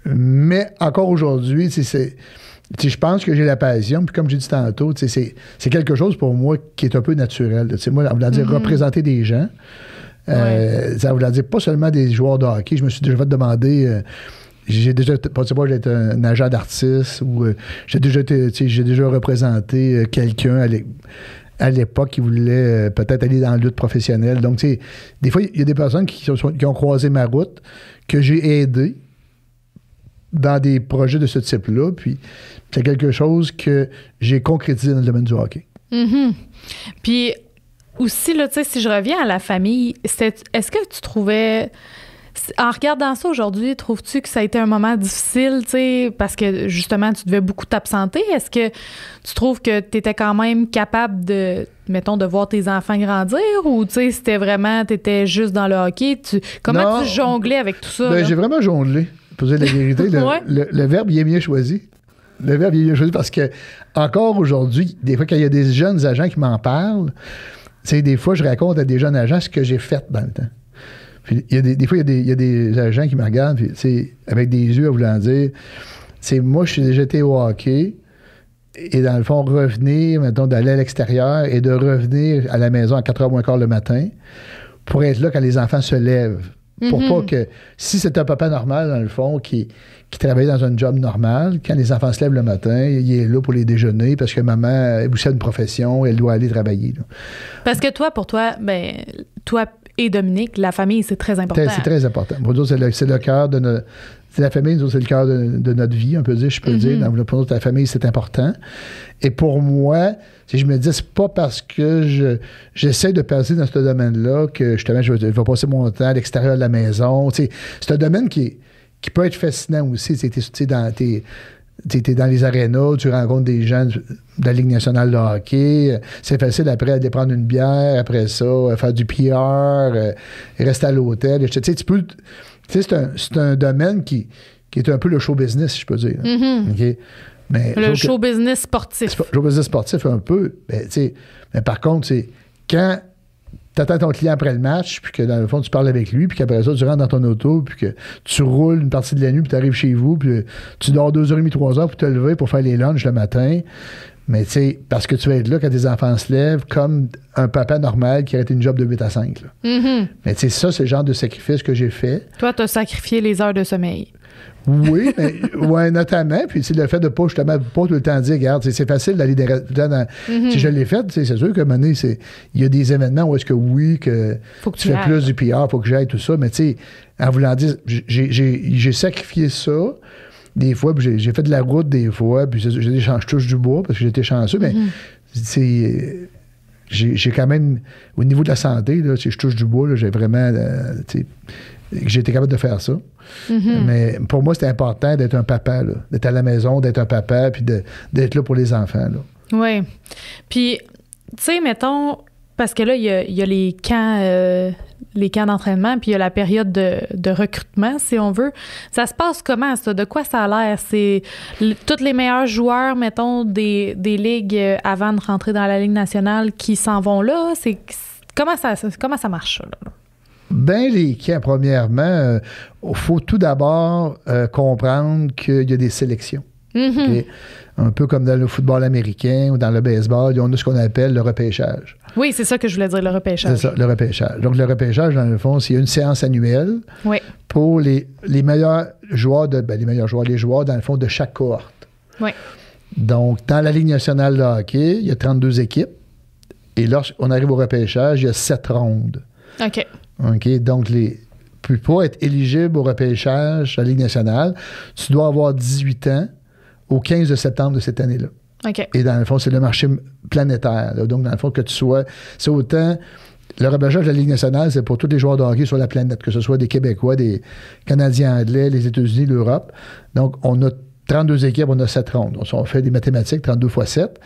Mais encore aujourd'hui, je pense que j'ai la passion. Puis comme j'ai dit tantôt, c'est quelque chose pour moi qui est un peu naturel. Moi, on va dire représenter des gens. Ça voulait dire pas seulement des joueurs de hockey. Je me suis déjà fait demander... j'ai déjà pensé pas d'être un agent d'artiste ou j'ai déjà représenté quelqu'un à l'époque qui voulait peut-être aller dans la lutte professionnelle. Donc, des fois, il y a des personnes qui ont croisé ma route, que j'ai aidé dans des projets de ce type-là. Puis, c'est quelque chose que j'ai concrétisé dans le domaine du hockey. Mm-hmm. Puis, aussi, là, si je reviens à la famille, est-ce que tu trouvais... En regardant ça aujourd'hui, trouves-tu que ça a été un moment difficile, parce que justement, tu devais beaucoup t'absenter? Est-ce que tu trouves que tu étais quand même capable de voir tes enfants grandir ou c'était vraiment, tu étais juste dans le hockey? Comment tu jonglais avec tout ça? Ben, j'ai vraiment jonglé, pour dire la vérité. Le verbe, il est bien choisi. Le verbe, il est bien choisi parce que, encore aujourd'hui, des fois, quand il y a des jeunes agents qui m'en parlent, des fois, je raconte à des jeunes agents ce que j'ai fait dans le temps. Puis, des fois, il y a des agents qui me regardent puis, avec des yeux à vouloir dire moi, je suis déjà été au hockey et dans le fond, revenir, mettons, d'aller à l'extérieur et de revenir à la maison à 4h moins quart le matin pour être là quand les enfants se lèvent. Pour pas que, si c'est un papa normal, dans le fond, qui travaille dans un job normal, quand les enfants se lèvent le matin, il est là pour les déjeuner parce que maman, elle aussi a une profession, elle doit aller travailler. Là. Parce que toi, toi et Dominique, la famille, c'est très important. C'est très important. Pour nous, c'est le cœur de notre... La famille, nous, c'est le cœur de notre vie, on peut dire, je peux dire. Pour nous, la famille, c'est important. Et pour moi, si je me dis, c'est pas parce que j'essaie de passer dans ce domaine-là que, justement, je vais passer mon temps à l'extérieur de la maison. C'est un domaine qui peut être fascinant aussi. T'es dans les arénas, tu rencontres des gens de la Ligue nationale de hockey. C'est facile après d'aller prendre une bière, après ça, faire du PR, rester à l'hôtel. C'est un domaine qui est un peu le show business, je peux dire. Okay? Mais le show business sportif. Show business sportif, un peu. Mais par contre, c'est quand tu attends ton client après le match, puis que dans le fond, tu parles avec lui, puis qu'après ça, tu rentres dans ton auto, puis que tu roules une partie de la nuit, puis tu arrives chez vous, puis tu dors 2h30, 3h pour te lever pour faire les lunchs le matin. Mais tu sais, parce que tu vas être là quand tes enfants se lèvent, comme un papa normal qui aurait été une job de 8 à 5. Là. Mais tu sais, ça, c'est le genre de sacrifice que j'ai fait. Toi, tu as sacrifié les heures de sommeil. Oui, mais ouais, notamment. Puis c'est le fait de pas justement pas tout le temps dire, regarde, c'est facile d'aller tout le temps dans. Si je l'ai fait, c'est sûr qu'à un moment donné, il y a des événements où est-ce que oui, que faut que tu fais plus du PR, faut que j'aille, tout ça. Mais tu sais, en voulant dire, j'ai sacrifié ça. Des fois, puis j'ai fait de la route des fois, puis je touche du bois parce que j'étais chanceux, mais j'ai quand même, au niveau de la santé, là, si je touche du bois, là, j'ai vraiment, j'ai été capable de faire ça. Mais pour moi, c'était important d'être un papa, là, d'être à la maison, d'être un papa, puis d'être là pour les enfants. Oui. Puis, tu sais, mettons, parce que là, il y a les camps d'entraînement, puis il y a la période de recrutement, si on veut. Ça se passe comment, ça? De quoi ça a l'air? C'est tous les meilleurs joueurs, mettons, des ligues avant de rentrer dans la Ligue nationale qui s'en vont là? Comment ça marche, ça? Là? Ben, les camps, premièrement, il faut tout d'abord comprendre qu'il y a des sélections. Okay? Un peu comme dans le football américain ou dans le baseball, on a ce qu'on appelle le repêchage. Oui, c'est ça que je voulais dire, le repêchage. C'est ça, le repêchage. Donc, le repêchage, dans le fond, c'est une séance annuelle pour les meilleurs joueurs, les joueurs, dans le fond, de chaque cohorte. Oui. Donc, dans la Ligue nationale de hockey, il y a 32 équipes. Et lorsqu'on arrive au repêchage, il y a 7 rondes. OK. Donc, pour être éligible au repêchage de la Ligue nationale, tu dois avoir 18 ans au 15 septembre de cette année-là. OK. Et dans le fond, c'est le marché planétaire. Là. Donc, dans le fond, que tu sois... C'est autant... Le repêchage de la Ligue nationale, c'est pour tous les joueurs de hockey sur la planète, que ce soit des Québécois, des Canadiens anglais, les États-Unis, l'Europe. Donc, on a 32 équipes, on a 7 rondes. Donc, on fait des mathématiques, 32 fois 7.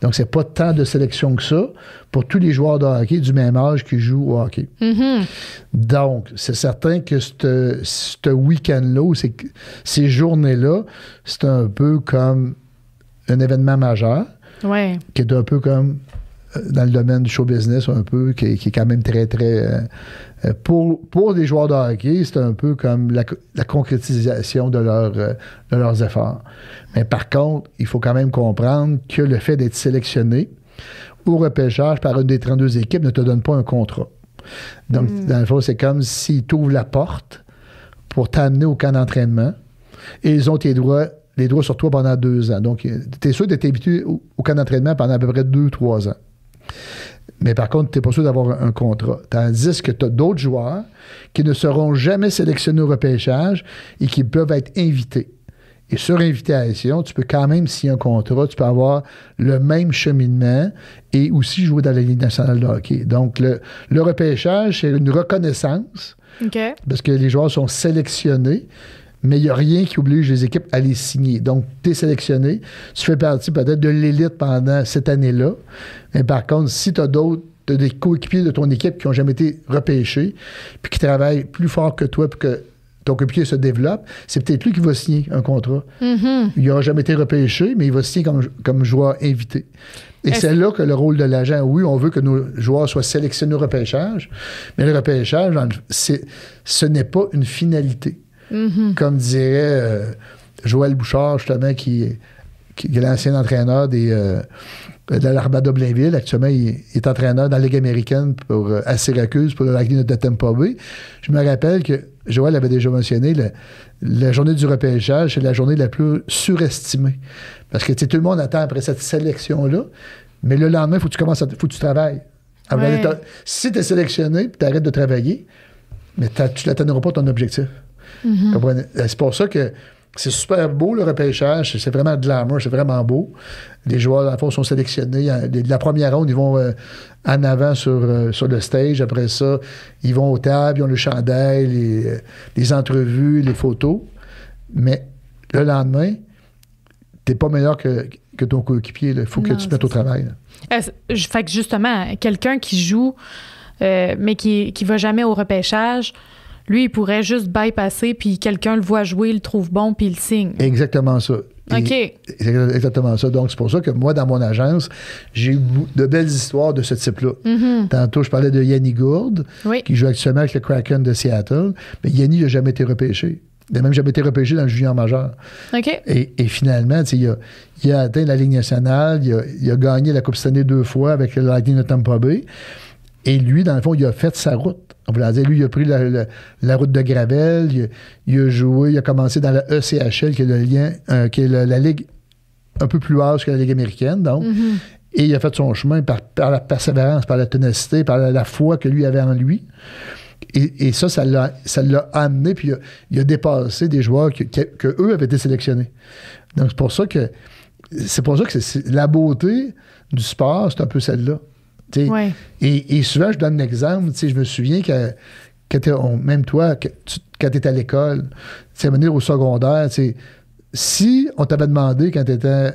Donc, c'est pas tant de sélection que ça pour tous les joueurs de hockey du même âge qui jouent au hockey. Mm-hmm. Donc, c'est certain que ce week-end-là, ou ces journées-là, c'est un peu comme un événement majeur, qui est un peu comme dans le domaine du show business, un peu, qui est quand même très, très... pour les joueurs de hockey, c'est un peu comme la concrétisation de leurs efforts. Mais par contre, il faut quand même comprendre que le fait d'être sélectionné au repêchage par une des 32 équipes ne te donne pas un contrat. Donc, dans le fond, c'est comme s'ils t'ouvrent la porte pour t'amener au camp d'entraînement et ils ont les droits sur toi pendant 2 ans. Donc, tu es sûr d'être habitué au camp d'entraînement pendant à peu près 2-3 ans. Mais par contre, tu n'es pas sûr d'avoir un contrat. Tandis que tu as d'autres joueurs qui ne seront jamais sélectionnés au repêchage et qui peuvent être invités. Et sur invitation, tu peux quand même signer un contrat, tu peux avoir le même cheminement et aussi jouer dans la Ligue nationale de hockey. Donc, le repêchage, c'est une reconnaissance parce que les joueurs sont sélectionnés, mais il n'y a rien qui oblige les équipes à les signer. Donc, tu es sélectionné, tu fais partie peut-être de l'élite pendant cette année-là, mais par contre, si tu as des coéquipiers de ton équipe qui n'ont jamais été repêchés, puis qui travaillent plus fort que toi, puis que ton coéquipier se développe, c'est peut-être lui qui va signer un contrat. Mm-hmm. Il n'aura jamais été repêché, mais il va signer comme joueur invité. Et c'est là que le rôle de l'agent, oui, on veut que nos joueurs soient sélectionnés au repêchage, mais le repêchage, ce n'est pas une finalité. Mm-hmm. Comme dirait Joël Bouchard, justement, qui est l'ancien entraîneur de l'Armada Blainville. Actuellement, il est entraîneur dans la Ligue américaine à Syracuse pour le Lightning de Tampa Bay. Je me rappelle que Joël avait déjà mentionné la journée du repêchage, c'est la journée la plus surestimée. Parce que tout le monde attend après cette sélection-là, mais le lendemain, il faut que tu travailles. Ouais. Si tu es sélectionné et tu arrêtes de travailler, mais tu n'atteindras pas ton objectif. Mm-hmm. C'est pour ça que c'est super beau, le repêchage. C'est vraiment glamour, c'est vraiment beau. Les joueurs, dans le fond, sont sélectionnés. La première ronde, ils vont en avant sur le stage. Après ça, ils vont aux tables, ils ont le chandail, les entrevues, les photos. Mais le lendemain, t'es pas meilleur que ton coéquipier. Il faut que tu te mettes au travail. Fait que justement, quelqu'un qui joue, mais qui va jamais au repêchage, lui, il pourrait juste bypasser, puis quelqu'un le voit jouer, il le trouve bon, puis il le signe. Exactement ça. OK. C'est exactement ça. Donc, c'est pour ça que moi, dans mon agence, j'ai eu de belles histoires de ce type-là. Mm-hmm. Tantôt, je parlais de Yanni Gourde, qui joue actuellement avec le Kraken de Seattle. Mais Yanni n'a jamais été repêché. Il n'a même jamais été repêché dans le junior majeur. OK. Et finalement, il a atteint la Ligue nationale, il a gagné la Coupe Stanley 2 fois avec le Lightning de Tampa Bay. Et lui, dans le fond, il a fait sa route. On peut dire, lui, il a pris la route de Gravel, il a joué, il a commencé dans la ECHL, qui est le lien, qui est la ligue un peu plus haute que la Ligue américaine, donc. Mm-hmm. Et il a fait son chemin par la persévérance, par la ténacité, par la foi que lui avait en lui. Et ça l'a amené, puis il a dépassé des joueurs que eux avaient été sélectionnés. Donc, c'est pour ça que la beauté du sport, c'est un peu celle-là. Ouais. Et souvent, je donne un exemple. Je me souviens que même toi, quand tu étais à l'école, venir au secondaire, si on t'avait demandé quand tu étais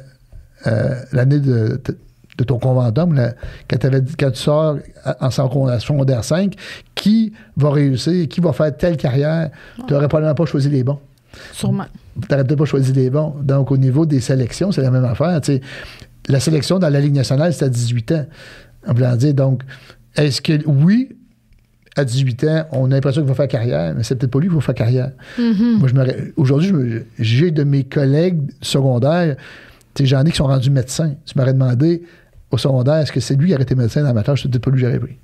l'année de ton conventum, quand tu sors en secondaire 5, qui va réussir, qui va faire telle carrière, tu n'aurais probablement pas choisi les bons. Sûrement. Tu n'aurais peut-être pas choisi les bons. Donc, au niveau des sélections, c'est la même affaire. La sélection dans la Ligue nationale, c'est à 18 ans. En voulant dire, donc, est-ce que, oui, à 18 ans, on a l'impression qu'il va faire carrière, mais c'est peut-être pas lui qui va faire carrière. Mm-hmm. Moi, aujourd'hui, j'ai de mes collègues secondaires, j'en ai qui sont rendus médecins. Tu m'aurais demandé au secondaire, est-ce que c'est lui qui aurait été médecin dans ma tâche? C'est peut-être pas lui que j'aurais pris.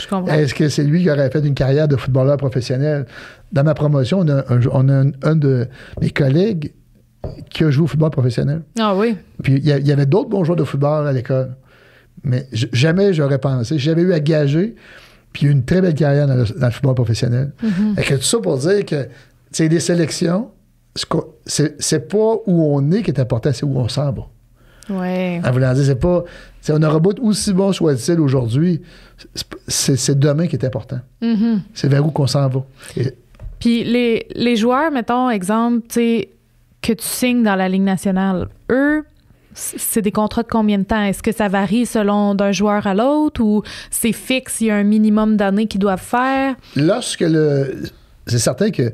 Je comprends. Est-ce que c'est lui qui aurait fait une carrière de footballeur professionnel? Dans ma promotion, on a un de mes collègues qui a joué au football professionnel. Ah oui? Puis il y avait d'autres bons joueurs de football à l'école. Mais jamais j'aurais pensé. J'avais eu à gager, puis il y a eu une très belle carrière dans le football professionnel. Mm-hmm. Et que tout ça pour dire que, des sélections, c'est pas où on est qui est important, c'est où on s'en va. Oui. En voulant dire, c'est pas... on aura beau aussi bon soit-il aujourd'hui, c'est demain qui est important. Mm-hmm. C'est vers où qu'on s'en va. Puis les joueurs, mettons, exemple, que tu signes dans la Ligue nationale, eux, c'est des contrats de combien de temps? Est-ce que ça varie selon d'un joueur à l'autre ou c'est fixe, il y a un minimum d'années qu'ils doivent faire? C'est certain que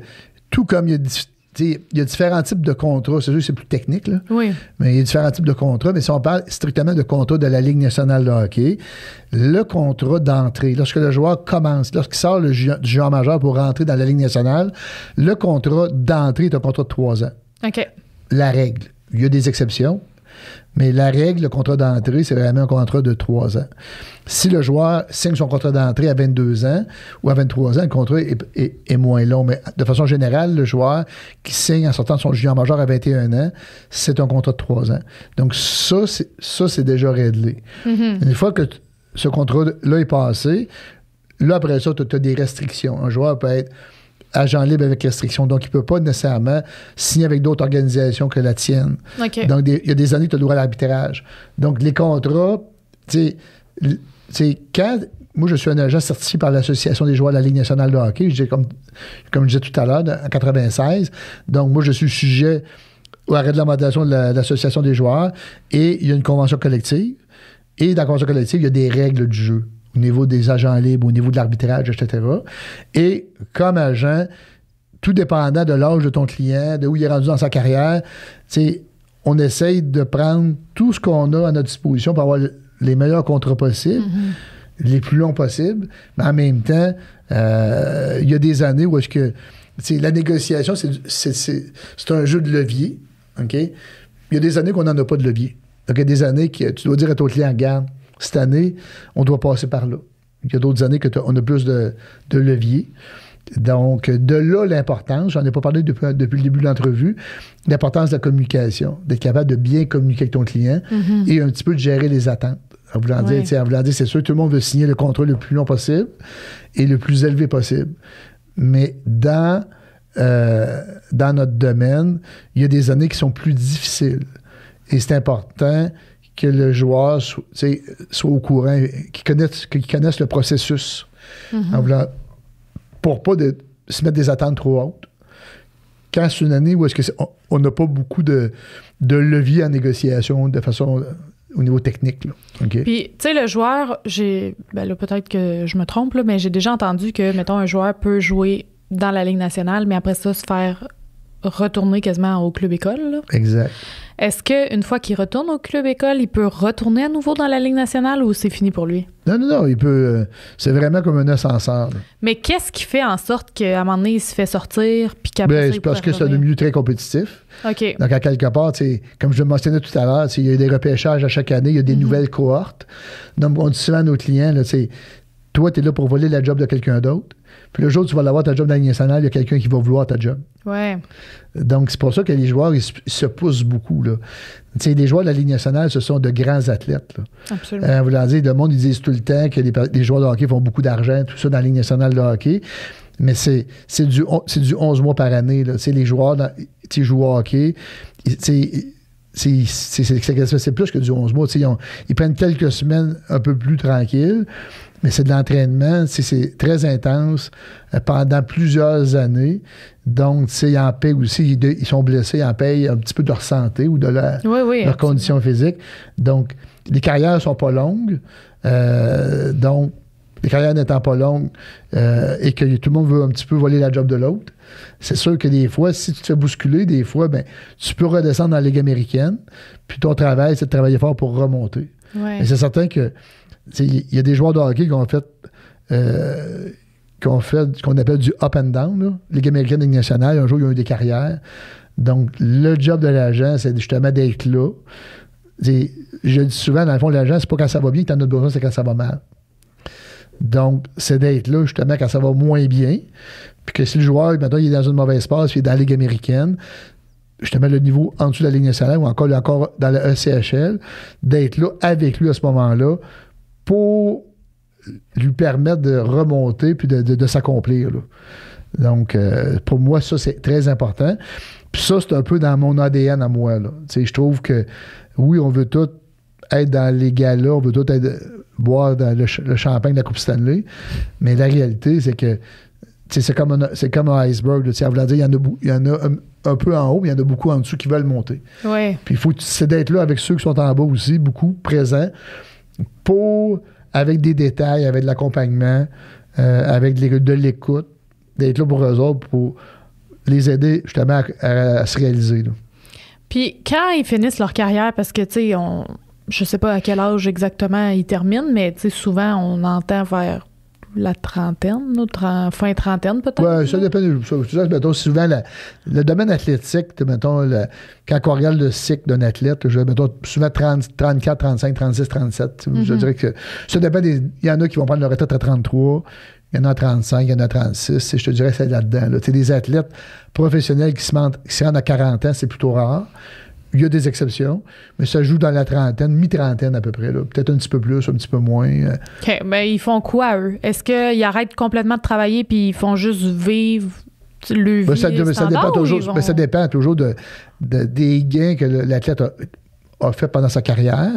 tout comme il y a différents types de contrats, c'est sûr que c'est plus technique, là. Oui. Mais il y a différents types de contrats, mais si on parle strictement de contrat de la Ligue nationale de hockey, le contrat d'entrée, lorsque le joueur commence, lorsqu'il sort du junior majeur pour rentrer dans la Ligue nationale, le contrat d'entrée est un contrat de 3 ans. OK. La règle. Il y a des exceptions. Mais la règle, le contrat d'entrée, c'est vraiment un contrat de 3 ans. Si le joueur signe son contrat d'entrée à 22 ans ou à 23 ans, le contrat est moins long. Mais de façon générale, le joueur qui signe en sortant de son junior majeur à 21 ans, c'est un contrat de 3 ans. Donc ça, c'est déjà réglé. Une fois que ce contrat-là est passé, là, après ça, tu as des restrictions. Un joueur peut être agent libre avec restriction. Donc, il ne peut pas nécessairement signer avec d'autres organisations que la tienne. Okay. Donc, il y a des années que tu as le droit à l'arbitrage. Donc, les contrats, quand moi, je suis un agent certifié par l'Association des joueurs de la Ligue nationale de hockey, comme je disais tout à l'heure, en 1996. Donc, moi, je suis sujet à la réglementation de l'Association des joueurs et il y a une convention collective. Et dans la convention collective, il y a des règles du jeu au niveau des agents libres, au niveau de l'arbitrage, etc. Et comme agent, tout dépendant de l'âge de ton client, de où il est rendu dans sa carrière, on essaye de prendre tout ce qu'on a à notre disposition pour avoir les meilleurs contrats possibles, les plus longs possibles, mais en même temps, il y a des années où est-ce que la négociation, c'est un jeu de levier. OK? Il y a des années qu'on n'en a pas de levier. Donc, il y a des années que tu dois dire à ton client, regarde, cette année, on doit passer par là. Il y a d'autres années qu'on a plus de levier. Donc, de là, l'importance, j'en ai pas parlé depuis le début de l'entrevue, l'importance de la communication, d'être capable de bien communiquer avec ton client et un petit peu de gérer les attentes. En voulant dire, c'est sûr que tout le monde veut signer le contrat le plus long possible et le plus élevé possible. Mais dans notre domaine, il y a des années qui sont plus difficiles. Et c'est important que le joueur soit au courant, qu'il connaisse le processus. En voulant, pour pas se mettre des attentes trop hautes. Quand c'est une année où est-ce on n'a pas beaucoup de levier en négociation de façon au niveau technique. Là. Okay? Puis, tu sais, le joueur, là, peut-être que je me trompe, là, mais j'ai déjà entendu que, mettons, un joueur peut jouer dans la Ligue nationale, mais après ça, se faire retourner quasiment au club école. Là. Exact. Est-ce qu'une fois qu'il retourne au club école, il peut retourner à nouveau dans la Ligue nationale ou c'est fini pour lui? Non, il peut. C'est vraiment comme un ascenseur. Là. Mais qu'est-ce qui fait en sorte qu'à un moment donné, il se fait sortir puis qu'après ça, c'est parce que c'est un milieu très compétitif. OK. Donc, à quelque part, comme je le mentionnais tout à l'heure, il y a des repêchages à chaque année, il y a des nouvelles cohortes. Donc, on dit souvent à nos clients, là, toi, tu es là pour voler la job de quelqu'un d'autre. Puis le jour où tu vas l'avoir ta job dans la Ligue nationale, il y a quelqu'un qui va vouloir ta job. Ouais. Donc, c'est pour ça que les joueurs, ils se poussent beaucoup. Là. Les joueurs de la Ligue nationale, ce sont de grands athlètes. Là. Absolument. Voulant dire, le monde, ils disent tout le temps que les joueurs de hockey font beaucoup d'argent, tout ça dans la Ligue nationale de hockey. Mais c'est du 11 mois par année. Là. Les joueurs qui jouent au hockey, c'est plus que du 11 mois. Ils prennent quelques semaines un peu plus tranquilles, mais c'est de l'entraînement. C'est très intense pendant plusieurs années. Donc, ils en payent aussi. Ils sont blessés, ils en payent un petit peu de leur santé ou de leur condition physique. Donc, les carrières ne sont pas longues. Donc, les carrières n'étant pas longues et que tout le monde veut un petit peu voler la job de l'autre, c'est sûr que des fois, si tu te fais bousculer, des fois, tu peux redescendre dans la Ligue américaine, puis ton travail, c'est de travailler fort pour remonter. Ouais. Et c'est certain que il y a des joueurs de hockey qui ont fait ce qu'on appelle du up and down, là. Ligue américaine, Ligue nationale. Un jour, ils ont eu des carrières. Donc, le job de l'agent, c'est justement d'être là. Je dis souvent, dans le fond, l'agent, c'est pas quand ça va bien que tu en as besoin, c'est quand ça va mal. Donc, c'est d'être là, justement, quand ça va moins bien. Puis que si le joueur, maintenant, il est dans une mauvaise passe, puis il est dans la Ligue américaine, justement, le niveau en dessous de la Ligue nationale ou encore dans la ECHL, d'être là avec lui à ce moment-là pour lui permettre de remonter puis de s'accomplir. Là. Donc, pour moi, ça, c'est très important. Puis ça, c'est un peu dans mon ADN à moi. Je trouve que, oui, on veut tous être dans les galas, on veut tous boire dans le champagne de la Coupe Stanley, mais la réalité, c'est que c'est comme un iceberg. Ça veut dire il y en a un peu en haut, mais il y en a beaucoup en dessous qui veulent monter. Ouais. Puis c'est d'être là avec ceux qui sont en bas aussi, beaucoup présents, avec des détails, avec de l'accompagnement, avec de l'écoute, d'être là pour eux autres, pour les aider justement à se réaliser. Là. Puis quand ils finissent leur carrière, parce que, tu sais, je sais pas à quel âge exactement ils terminent, mais, tu sais, souvent, on entend vers la trentaine, fin trentaine peut-être? Oui, ça dépend. Mettons, souvent, le domaine athlétique, mettons, quand on regarde le cycle d'un athlète, mettons, souvent 34, 35, 36, 37. Je dirais que ça dépend il y en a qui vont prendre leur retraite à 33, il y en a à 35, il y en a à 36. Et je te dirais que c'est là-dedans. Là. Des athlètes professionnels qui se rendent à 40 ans, c'est plutôt rare. Il y a des exceptions, mais ça joue dans la trentaine, mi-trentaine à peu près. Là. Peut-être un petit peu plus, un petit peu moins. OK. Mais ils font quoi, eux? Est-ce qu'ils arrêtent complètement de travailler puis ils font juste vivre le vie ça dépend toujours des gains que l'athlète a fait pendant sa carrière.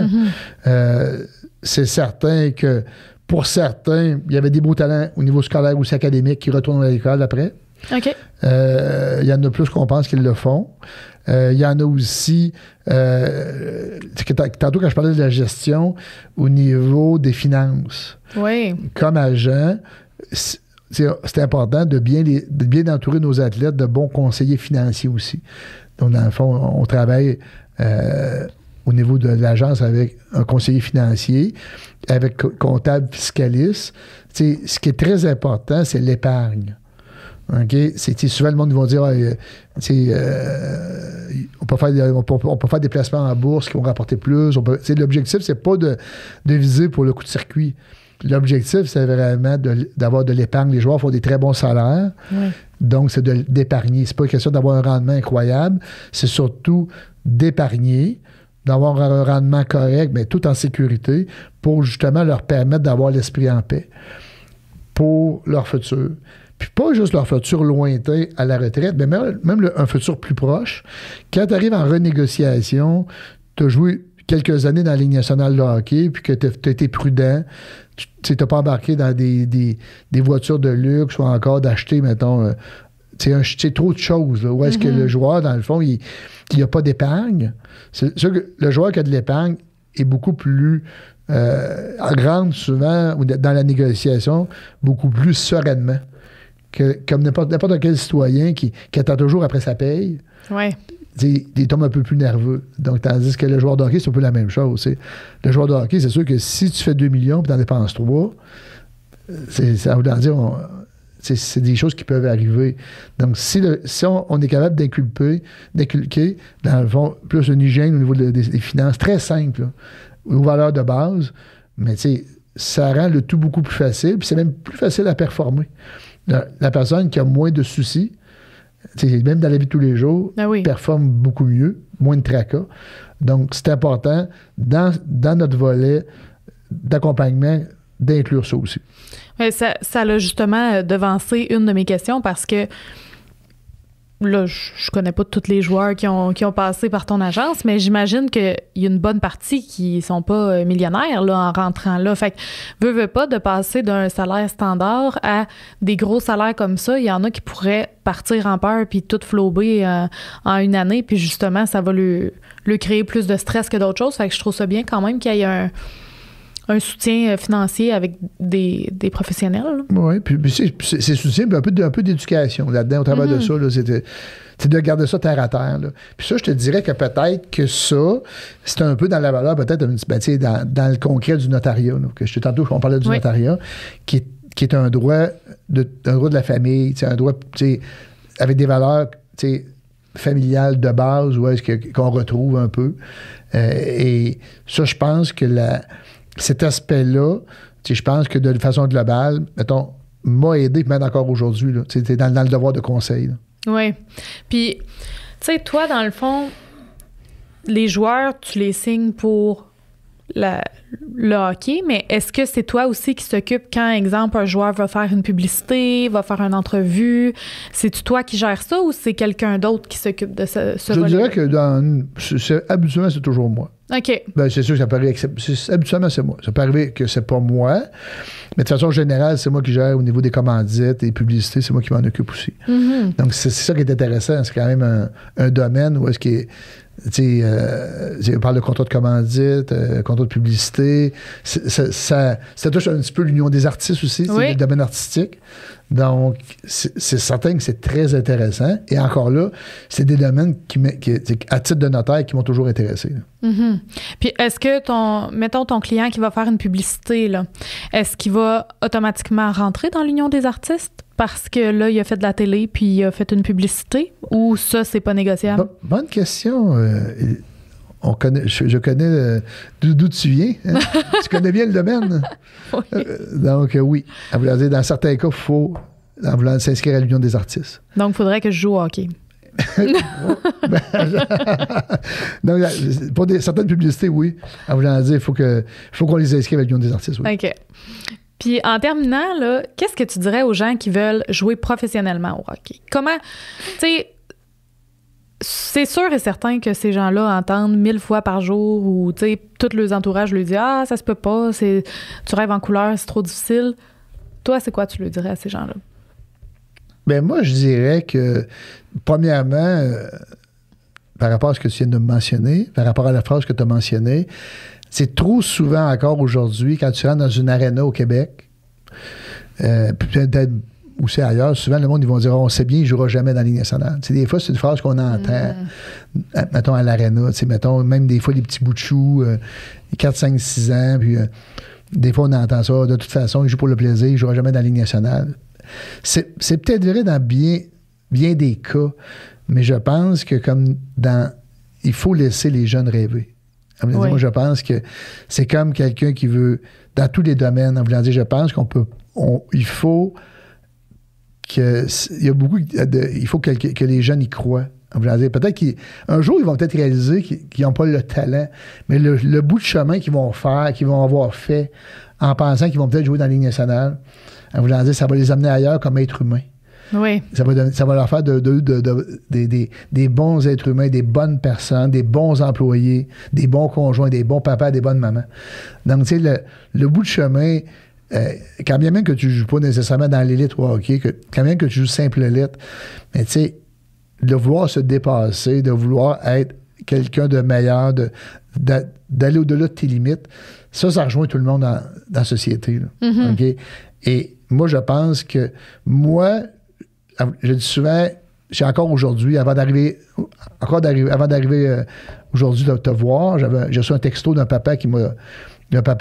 C'est certain que pour certains, il y avait des beaux talents au niveau scolaire ou aussi académique qui retournent à l'école après. OK. Il y en a plus qu'on pense qu'ils le font. Il y en a aussi, tantôt quand je parlais de la gestion, au niveau des finances. Oui. Comme agent, c'est important de bien entourer nos athlètes de bons conseillers financiers aussi. Donc, dans le fond, on travaille au niveau de l'agence avec un conseiller financier, avec comptable fiscaliste. Ce qui est très important, c'est l'épargne. OK? Souvent, le monde va dire on peut faire des placements en bourse qui vont rapporter plus. L'objectif, c'est pas de viser pour le coup de circuit. L'objectif, c'est vraiment d'avoir de l'épargne. Les joueurs font des très bons salaires. Oui. Donc, c'est d'épargner. C'est pas une question d'avoir un rendement incroyable. C'est surtout d'épargner, d'avoir un rendement correct, mais tout en sécurité, pour justement leur permettre d'avoir l'esprit en paix pour leur futur. Puis pas juste leur futur lointain à la retraite, mais même un futur plus proche. Quand tu arrives en renégociation, tu as joué quelques années dans la Ligue nationale de hockey, puis que tu as été prudent, tu n'as pas embarqué dans des voitures de luxe ou encore d'acheter, mettons, trop de choses. Là, où est-ce que le joueur, dans le fond, il n'a pas d'épargne? C'est sûr que le joueur qui a de l'épargne est beaucoup plus grande souvent, ou dans la négociation, beaucoup plus sereinement. Comme n'importe quel citoyen qui attend toujours après sa paye, il tombe un peu plus nerveux. Donc, tandis que le joueur de hockey, c'est un peu la même chose. Le joueur de hockey, c'est sûr que si tu fais 2 millions et tu en dépenses 3, ça veut dire c'est des choses qui peuvent arriver. Donc, si on est capable d'inculquer, dans le fond, plus une hygiène au niveau des finances, très simple, là, aux valeurs de base, mais ça rend le tout beaucoup plus facile, puis c'est même plus facile à performer. La personne qui a moins de soucis, même dans la vie de tous les jours, performe beaucoup mieux, moins de tracas. Donc, c'est important, dans notre volet d'accompagnement, d'inclure ça aussi. Mais ça l'a justement devancé une de mes questions parce que là, je connais pas tous les joueurs qui ont passé par ton agence, mais j'imagine qu'il y a une bonne partie qui sont pas millionnaires là, en rentrant là. Fait que, veux pas de passer d'un salaire standard à des gros salaires comme ça. Il y en a qui pourraient partir en peur puis tout flouber en une année. Puis justement, ça va lui créer plus de stress que d'autres choses. Fait que je trouve ça bien quand même qu'il y ait un soutien financier avec des professionnels. Oui, puis c'est soutien, puis un peu d'éducation là-dedans, au travers de ça. Là, c'est de garder ça terre à terre. Là. Puis ça, je te dirais que peut-être que ça, c'est un peu dans la valeur, peut-être, dans le concret du notariat. Là, tantôt, on parlait du notariat, qui est un droit de la famille, un droit avec des valeurs familiales de base, où est-ce qu'on retrouve un peu. Et ça, je pense que cet aspect-là, je pense que de façon globale, mettons, m'a aidé, même encore aujourd'hui, là, dans le devoir de conseil. Oui. Puis, tu sais, toi, dans le fond, les joueurs, tu les signes pour le hockey, mais est-ce que c'est toi aussi qui s'occupe quand, exemple, un joueur va faire une publicité, va faire une entrevue? C'est-tu toi qui gères ça ou c'est quelqu'un d'autre qui s'occupe de ce Je dirais que habituellement, c'est toujours moi. OK. Ben, c'est sûr que ça peut arriver. Habituellement, c'est moi. Ça peut arriver que c'est pas moi, mais de façon générale, c'est moi qui gère au niveau des commandites et publicités, c'est moi qui m'en occupe aussi. Donc, c'est ça qui est intéressant. C'est quand même un domaine où est-ce qu'il est. On parle de contrat de commandite, contrat de publicité. Ça touche un petit peu l'union des artistes aussi, c'est le domaine artistique. Donc, c'est certain que c'est très intéressant. Et encore là, c'est des domaines qui à titre de notaire, qui m'ont toujours intéressé. Puis, est-ce que mettons ton client qui va faire une publicité, là, est-ce qu'il va automatiquement rentrer dans l'union des artistes? Parce que là, il a fait de la télé puis il a fait une publicité, ou ça, c'est pas négociable? Bonne question. Je connais d'où tu viens. Hein? Tu connais bien le domaine. Oui. Donc, oui. Dans certains cas, il faut s'inscrire à l'Union des artistes. Donc, il faudrait que je joue au hockey. Donc, pour certaines publicités, oui. En voulant dire, il faut qu'on les inscrive à l'Union des artistes. Oui. OK. Puis, en terminant, là, qu'est-ce que tu dirais aux gens qui veulent jouer professionnellement au hockey? Comment, tu sais, c'est sûr et certain que ces gens-là entendent 1000 fois par jour ou, tu sais, tout leur entourage leur dit « Ah, ça se peut pas, tu rêves en couleur, c'est trop difficile. » Toi, c'est quoi tu leur dirais à ces gens-là? Bien, moi, je dirais que, premièrement, par rapport à ce que tu viens de me mentionner, par rapport à la phrase que tu as mentionnée, c'est trop souvent encore aujourd'hui, quand tu rentres dans une aréna au Québec, peut-être aussi ailleurs, souvent le monde, ils vont dire on sait bien, il ne jouera jamais dans la Ligue nationale. Des fois, c'est une phrase qu'on entend, mettons, à l'aréna, mettons, même des fois, les petits bouts de choux, 4, 5, 6 ans, puis des fois, on entend ça, de toute façon, il joue pour le plaisir, il ne jouera jamais dans la Ligue nationale. C'est peut-être vrai dans bien des cas, mais je pense que il faut laisser les jeunes rêver. Oui. Moi, je pense que c'est comme quelqu'un qui veut, dans tous les domaines, en voulant dire, je pense il faut que les jeunes y croient. En voulant dire, peut-être qu'un jour, ils vont peut-être réaliser qu'ils n'ont pas le talent, mais le bout de chemin qu'ils vont avoir fait en pensant qu'ils vont peut-être jouer dans la Ligue nationale, en voulant dire, ça va les amener ailleurs comme êtres humains. Oui. Ça va leur faire des bons êtres humains, des bonnes personnes, des bons employés, des bons conjoints, des bons papas, des bonnes mamans. Donc, tu sais, le bout de chemin, quand bien même que tu ne joues pas nécessairement dans l'élite ou hockey, quand bien même que tu joues simple élite, mais tu sais, de vouloir se dépasser, de vouloir être quelqu'un de meilleur, d'aller au-delà de tes limites, ça rejoint tout le monde dans la société. Là. OK? Et moi, je pense que je dis souvent, j'ai encore aujourd'hui, avant d'arriver aujourd'hui de te voir, j'ai reçu un texto d'un papa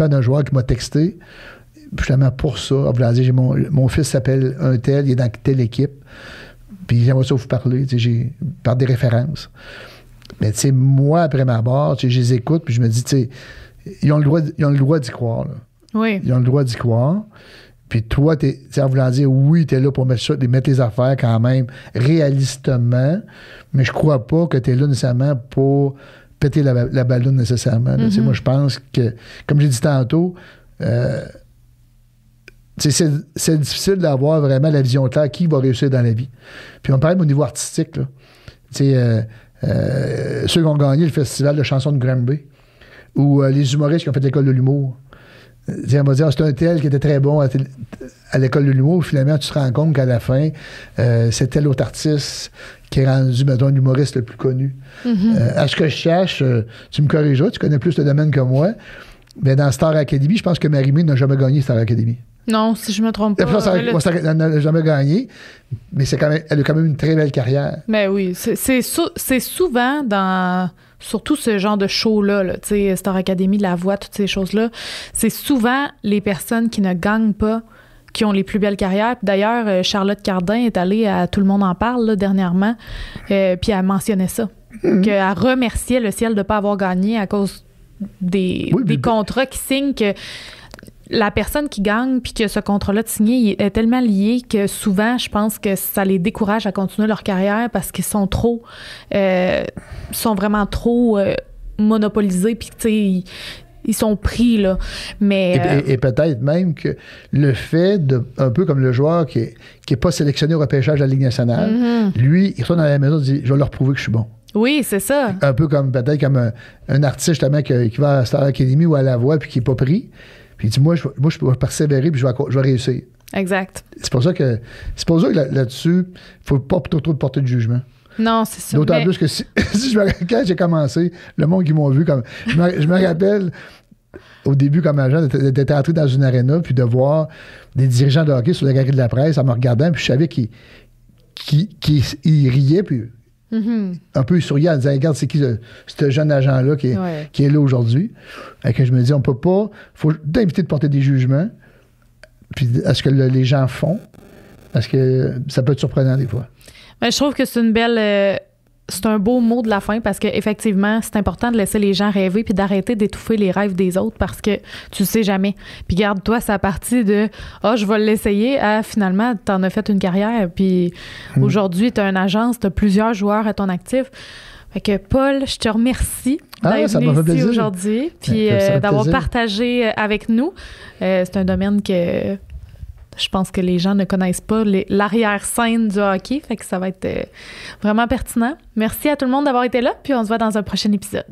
d'un joueur qui m'a texté, justement pour ça, en voulant dire, mon fils s'appelle un tel, il est dans telle équipe, puis j'aimerais ça vous parler, par des références. Mais tu sais, moi, après ma barre, je les écoute, puis je me dis, tu sais, ils ont le droit d'y croire. Là. Oui. Ils ont le droit d'y croire. Puis toi, en voulant dire, oui, t'es là pour mettre les affaires quand même réalistement, mais je crois pas que t'es là nécessairement pour péter la balloune nécessairement. Moi, je pense que, comme j'ai dit tantôt, c'est difficile d'avoir vraiment la vision claire qui va réussir dans la vie. Puis on parle au niveau artistique, là. Ceux qui ont gagné le festival de chansons de Granby, ou les humoristes qui ont fait l'école de l'humour. On va dire, c'est un tel qui était très bon à l'école de l'humour. Finalement, tu te rends compte qu'à la fin, c'est tel autre artiste qui est rendu, mettons, l'humoriste le plus connu. À ce que je cherche, tu me corrigeras, tu connais plus le domaine que moi, mais dans Star Academy, je pense que Marie-Mé n'a jamais gagné Star Academy. Non, si je me trompe pas. Elle n'a jamais gagné, mais elle a quand même une très belle carrière. Ben oui, c'est souvent dans... Surtout ce genre de show-là, là, tu sais, Star Academy, La Voix, toutes ces choses-là, c'est souvent les personnes qui ne gagnent pas qui ont les plus belles carrières. Puis d'ailleurs, Charlotte Cardin est allée à Tout le monde en parle là, dernièrement, puis elle mentionnait ça, qu'elle remerciait le ciel de ne pas avoir gagné à cause des contrats qui signent, que la personne qui gagne puis que ce contrat-là de signé est tellement lié que souvent, je pense que ça les décourage à continuer leur carrière parce qu'ils sont sont vraiment trop monopolisés puis tu sais, ils sont pris, là. Mais, et peut-être même que le fait un peu comme le joueur qui est pas sélectionné au repêchage de la Ligue nationale, lui, il retourne dans la maison et dit « Je vais leur prouver que je suis bon. » Oui, c'est ça. Un peu comme peut-être comme un artiste justement qui va à Star Academy ou à La Voix puis qui n'est pas pris. Puis il dit, moi, je vais persévérer puis je vais réussir. Exact. C'est pour ça que là-dessus, il ne faut pas trop de porter de jugement. Non, c'est ça. D'autant plus que quand j'ai commencé, le monde qui m'ont vu, comme je me rappelle au début comme agent d'être entré dans une aréna puis de voir des dirigeants de hockey sur la galerie de la presse en me regardant, puis je savais qu'ils riaient, puis un peu souriant en disant, regarde, c'est qui ce jeune agent-là qui est là aujourd'hui. Et que je me dis, on peut pas, faut t'inviter de porter des jugements, puis à ce que les gens font, parce que ça peut être surprenant des fois. Mais je trouve que c'est une belle... c'est un beau mot de la fin parce qu'effectivement, c'est important de laisser les gens rêver puis d'arrêter d'étouffer les rêves des autres parce que tu sais jamais. Puis garde-toi, c'est à partir de « Ah, je vais l'essayer » à finalement, t'en as fait une carrière. Puis aujourd'hui, t'as une agence, t'as plusieurs joueurs à ton actif. Fait que Paul, je te remercie d'être venu ici aujourd'hui puis d'avoir partagé avec nous. C'est un domaine que... je pense que les gens ne connaissent pas l'arrière-scène du hockey, fait que ça va être vraiment pertinent. Merci à tout le monde d'avoir été là, puis on se voit dans un prochain épisode.